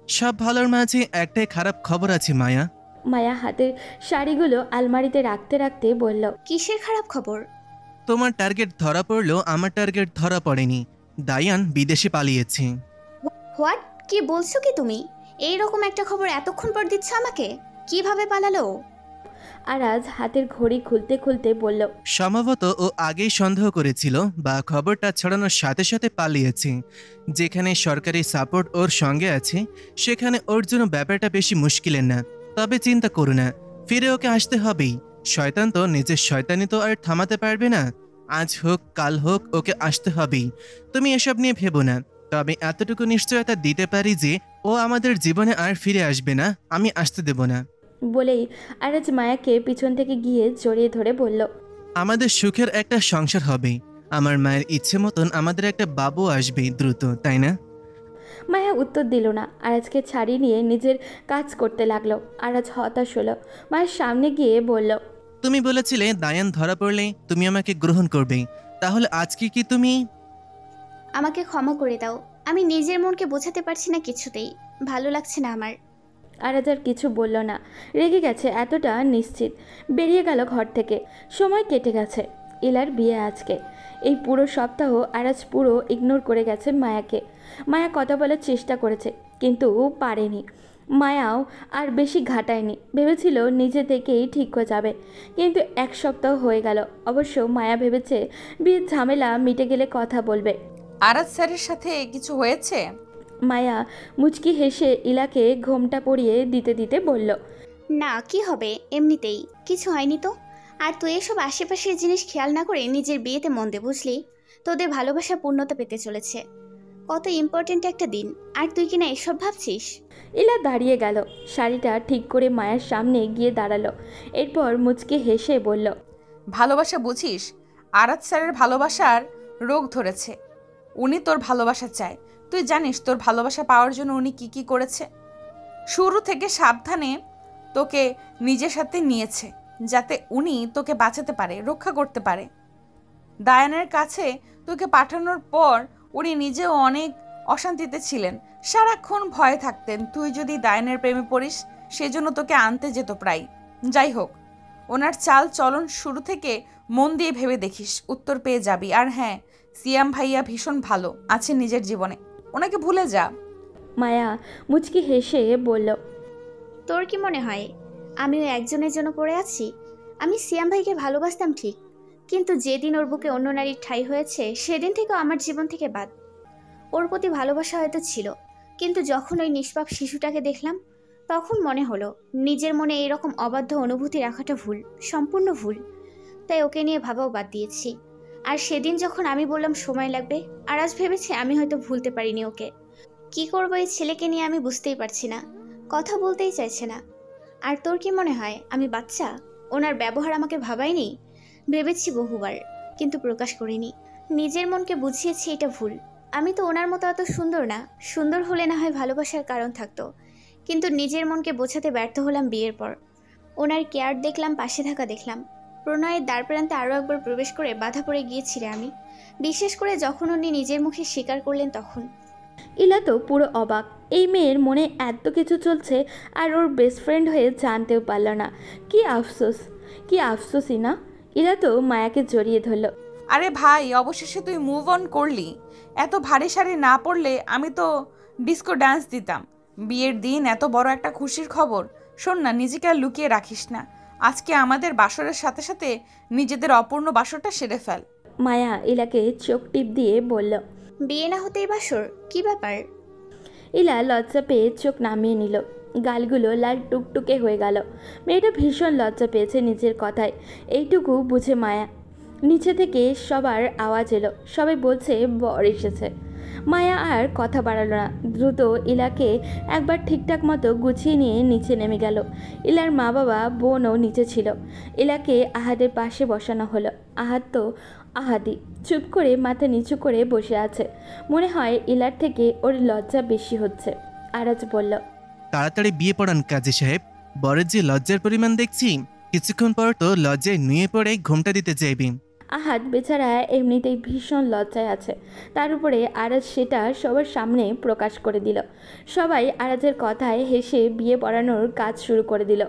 সব ভালোর মাঝে একটাই খারাপ খবর আছে মায়া। মায়া হাতের শাড়িগুলো আলমারিতে রাখতে রাখতে বলল, কিসের খারাপ খবর? তোমার টার্গেট ধরা পড়লো, আমার টার্গেট ধরা পড়েনি। দায়ান বিদেশে পালিয়েছে। হোয়াট? কি বলছো কি তুমি? এইরকম একটা খবর এতক্ষণ পর দিচ্ছ আমাকে? কিভাবে পালালো? আরাজ হাতের ঘড়ি খুলতে খুলতে বলল, সম্ভবত ও আগেই সন্দেহ করেছিল বা খবরটা ছড়ানোর সাথে সাথে পালিয়েছে। যেখানে সরকারি সাপোর্ট ওর সঙ্গে আছে সেখানে ওর জন্য ব্যাপারটা বেশি মুশকিলের না। তবে চিন্তা করো না, ফিরে ওকে আসতে হবেই। শয়তান তো নিজের শয়তানি তো আর থামাতে পারবে না। আজ হোক কাল হোক ওকে আসতে হবেই। তুমি এসব নিয়ে ভেবো না। তবে এতটুকু নিশ্চয়তা দিতে পারি যে ও আমাদের জীবনে আর ফিরে আসবে না, আমি আসতে দেব না। বলেই আরাজ মায়াকে পিছন থেকে গিয়ে জড়িয়ে ধরে বলল, আমাদের সুখের একটা সংসার হবে। আমার মায়ের ইচ্ছে মতন আমাদের একটা বাবু আসবে দ্রুত, তাই না? মায়া উত্তর দিল না। আরাজকে ছাড়িয়ে নিয়ে নিজের কাজ করতে লাগলো। আরাজ হতাশ হলো। মায়ের সামনে গিয়ে বলল, তুমি বলেছিলে দায়ান ধরা পড়লে তুমি আমাকে গ্রহণ করবে, তাহলে আজকে কি তুমি? আমাকে ক্ষমা করে দাও, আমি নিজের মনকে বোঝাতে পারছি না কিছুতেই, ভালো লাগছে না আমার। আরাজ আর কিছু বলল না, রেগে গেছে এতটা নিশ্চিত। বেরিয়ে গেল ঘর থেকে। সময় কেটে গেছে। ইলার বিয়ে আজকে। এই পুরো সপ্তাহ আরাজ পুরো ইগনোর করে গেছে মায়াকে। মায়া কথা বলার চেষ্টা করেছে কিন্তু পারেনি। মায়াও আর বেশি ঘাটায়নি, ভেবেছিল নিজে থেকেই ঠিক হয়ে যাবে। কিন্তু এক সপ্তাহ হয়ে গেল। অবশ্য মায়া ভেবেছে বিয়ের ঝামেলা মিটে গেলে কথা বলবে। আরাজ স্যারের সাথে কিছু হয়েছে? মায়া মুচকি হেসে ইলাকে ঘোমটা পরিয়ে দিতে দিতে বলল, না, কি হবে, এমনিতেই কিছু হয়নি তো। আর তুই এসব আশেপাশের জিনিস খেয়াল না করে নিজের বিয়েতে মন দে, বুঝলি? তোদের ভালোবাসা পূর্ণতা পেতে চলেছে। কত ইম্পর্টেন্ট একটা দিন, আর তুই কিনা এসব ভাবছিস? ইলা দাঁড়িয়ে গেল, শাড়িটা ঠিক করে মায়ের সামনে গিয়ে দাঁড়ালো। এরপর মুচকি হেসে বলল, ভালোবাসা বুঝিস? আরাজ স্যারের ভালোবাসার রোগ ধরেছে। উনি তোর ভালোবাসা চায়। তুই জানিস তোর ভালোবাসা পাওয়ার জন্য উনি কি কি করেছে? শুরু থেকে সাবধানে তোকে নিজের সাথে নিয়েছে, যাতে উনি তোকে বাঁচাতে পারে, রক্ষা করতে পারে। দায়ানের কাছে তোকে পাঠানোর পর উনি নিজেও অনেক অশান্তিতে ছিলেন, সারাক্ষণ ভয়ে থাকতেন তুই যদি দায়ানের প্রেমে পড়িস, সেজন্য তোকে আনতে যেত প্রায়। যাই হোক, ওনার চাল চলন শুরু থেকে মন দিয়ে ভেবে দেখিস, উত্তর পেয়ে যাবি। আর হ্যাঁ, সিয়াম ভাইয়া ভীষণ ভালো আছে নিজের জীবনে, ওনাকে ভুলে যা। মায়া মুচকি হেসে বলল, তোর কি মনে হয় আমিও একজনের জন্য পড়ে আছি? আমি সিয়াম ভাইকে ভালোবাসতাম ঠিক, কিন্তু যেদিন ওর বুকে অন্য নারীর ঠাঁই হয়েছে সেদিন থেকে আমার জীবন থেকে বাদ। ওর প্রতি ভালোবাসা হয়তো ছিল, কিন্তু যখন ওই নিষ্পাপ শিশুটাকে দেখলাম তখন মনে হলো নিজের মনে এরকম অবাধ্য অনুভূতি রাখাটা ভুল, সম্পূর্ণ ভুল। তাই ওকে নিয়ে ভাবাও বাদ দিয়েছি। আর সেদিন যখন আমি বললাম সময় লাগবে, আর আজ ভেবেছি আমি হয়তো ভুলতে পারিনি ওকে। কি করবো এই ছেলেকে নিয়ে আমি বুঝতেই পারছি না, কথা বলতেই চাইছে না। আর তোর কি মনে হয় আমি বাচ্চা? ওনার ব্যবহার আমাকে ভাবায়নি? ভেবেছি বহুবার, কিন্তু প্রকাশ করিনি। নিজের মনকে বুঝিয়েছি এটা ভুল। আমি তো ওনার মতো এত সুন্দর না, সুন্দর হলে না হয় ভালোবাসার কারণ থাকতো, কিন্তু নিজের মনকে বোঝাতে ব্যর্থ হলাম বিয়ের পর। ওনার কেয়ার দেখলাম, পাশে থাকা দেখলাম, প্রণয়ের দ্বারপ্রান্তে আরও একবার প্রবেশ করে বাধা পড়ে গিয়েছি রে আমি, বিশেষ করে যখন উনি নিজের মুখে স্বীকার করলেন তখন। ইলা তো পুরো অবাক। এই মেয়ের মনে এত কিছু চলছে আর ওর বেস্ট ফ্রেন্ড হয়ে জানতেও পারল না। কি আফসোস, কি আফসোসই না। ইলা তো মায়াকে জড়িয়ে ধরল। আরে ভাই, অবশেষে তুই মুভ অন করলি। এত ভারী সারি না পড়লে আমি তো ডিস্কো ডান্স দিতাম। বিয়ের দিন এত বড় একটা খুশির খবর। শোন না, নিজেকে আর লুকিয়ে রাখিস না। আজকে আমাদের বাসরের সাথে সাথে নিজেদের অপূর্ণ বাসরটা সেরে ফেল। মায়া ইলাকে চোখ টিপ দিয়ে বলল, বিয়ে না হতেই বাসর? কি ব্যাপার? ইলা লজ্জা পেয়ে চোখ নামিয়ে নিল। গালগুলো লাল টুকটুকে হয়ে গেল। মেয়েটা ভীষণ লজ্জা পেয়েছে নিজের কথায়, এইটুকু বুঝে মায়া। নিচে থেকে সবার আওয়াজ এলো, সবাই বলছে বর এসেছে। মায়া আর কথা বাড়ালো না, দ্রুত ইলাকে একবার ঠিকঠাক মতো গুছিয়ে নিয়ে নিচে নেমে গেল। ইলার মা বাবা বোনও নিচে ছিল। ইলাকে আহাদের পাশে বসানো হলো। আহাদ তো আহাদি চুপ করে মাথা নিচু করে বসে আছে। মনে হয় ইলার থেকে ওর লজ্জা বেশি হচ্ছে। আরাজ বলল, তাড়াতাড়ি বিয়ে পড়ান কাজী সাহেব, বরের যে লজ্জার পরিমাণ দেখছি, কিছুক্ষণ পর তো লজ্জায় নুয়ে পড়ে ঘুমটা দিতে চাইবি। আহাদ বেচারা এমনিতেই ভীষণ লজ্জায় আছে, তার উপরে আরাজ সেটা সবার সামনে প্রকাশ করে দিল। সবাই আরাজের কথায় হেসে বিয়ে পড়ানোর কাজ শুরু করে দিল।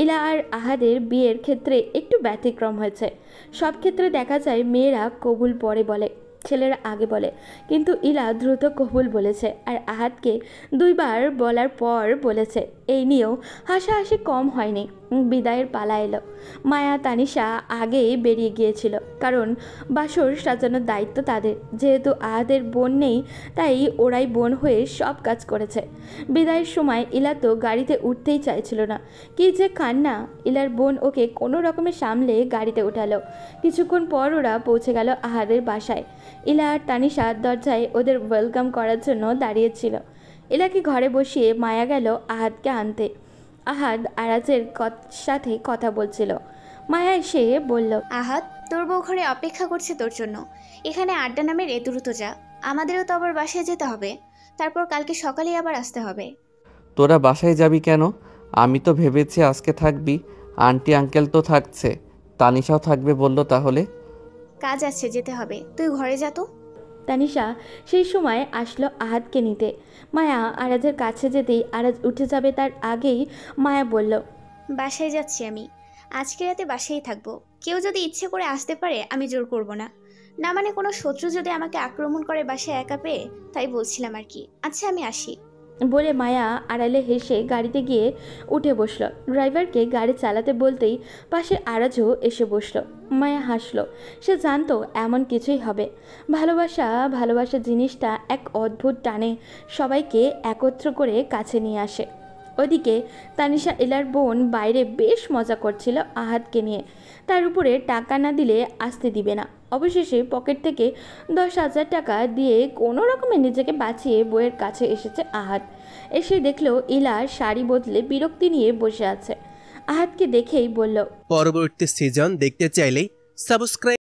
ইলা আর আহাদের বিয়ের ক্ষেত্রে একটু ব্যতিক্রম হয়েছে। সব ক্ষেত্রে দেখা যায় মেয়েরা কবুল পরে বলে, ছেলেরা আগে বলে, কিন্তু ইলা দ্রুত কবুল বলেছে আর আহাদকে 2 বার বলার পর বলেছে। এই নিয়েও হাসাহাসি কম হয়নি। বিদায়ের পালা এলো। মায়া তানিশা আগেই বেরিয়ে গিয়েছিল, কারণ বাসর সাজানোর দায়িত্ব তাদের। যেহেতু আহাদের বোন নেই, তাই ওরাই বোন হয়ে সব কাজ করেছে। বিদায়ের সময় ইলা তো গাড়িতে উঠতেই চাইছিল না, কি যে কান্না। ইলার বোন ওকে কোনো রকমে সামলে গাড়িতে উঠালো। কিছুক্ষণ পর ওরা পৌঁছে গেল আহাদের বাসায়। ইলা আর তানিশা দরজায় ওদের ওয়েলকাম করার জন্য দাঁড়িয়েছিল। ইলাকে ঘরে বসিয়ে মায়া গেল আহাদকে আনতে। আহাদ আরাজের সাথে কথা বলছিল। মায়া এসে বলল, আহাত, তোর বউ ঘরে অপেক্ষা করছে তোর জন্য। এখানে আড্ডা নামের দ্রুত যা, আমাদেরও তো আবার বাসায় যেতে হবে, তারপর কালকে সকালেই আবার আসতে হবে। তোরা বাসায় যাবি কেন? আমি তো ভেবেছি আজকে থাকবি। আন্টি আঙ্কেল তো থাকছে, তানিশাও থাকবে বললো। তাহলে কাজ আছে, যেতে হবে, তুই ঘরে যা তো। তানিশা সেই সময় আসলো আহাদকে নিতে। মায়া আরাজের কাছে যেতেই আরাজ উঠে যাবে তার আগেই মায়া বলল, বাসায় যাচ্ছি আমি, আজকে রাতে বাসায় থাকবো। কেউ যদি ইচ্ছে করে আসতে পারে, আমি জোর করব না। না মানে কোনো শত্রু যদি আমাকে আক্রমণ করে বাসায় একা পেয়ে, তাই বলছিলাম আর কি। আচ্ছা আমি আসি। বলে মায়া আড়ালে হেসে গাড়িতে গিয়ে উঠে বসলো। ড্রাইভারকে গাড়ি চালাতে বলতেই পাশে আরাজও এসে বসলো। মায়া হাসলো। সে জানতো এমন কিছুই হবে। ভালোবাসা ভালোবাসা জিনিসটা এক অদ্ভুত টানে সবাইকে একত্র করে কাছে নিয়ে আসে। ওদিকে তানিশা ইলার বোন বাইরে বেশ মজা করছিল আহাদকে নিয়ে। তার উপরে টাকা না দিলে আসতে দিবে না। অবশেষে পকেট থেকে 10,000 টাকা দিয়ে কোনো রকমে নিজেকে বাঁচিয়ে বইয়ের কাছে এসেছে আহাদ। এসে দেখলো ইলা শাড়ি বদলে বিরক্তি নিয়ে বসে আছে। আহাদকে দেখেই বলল, পরবর্তী সিজন দেখতে চাইলেই সাবস্ক্রাইব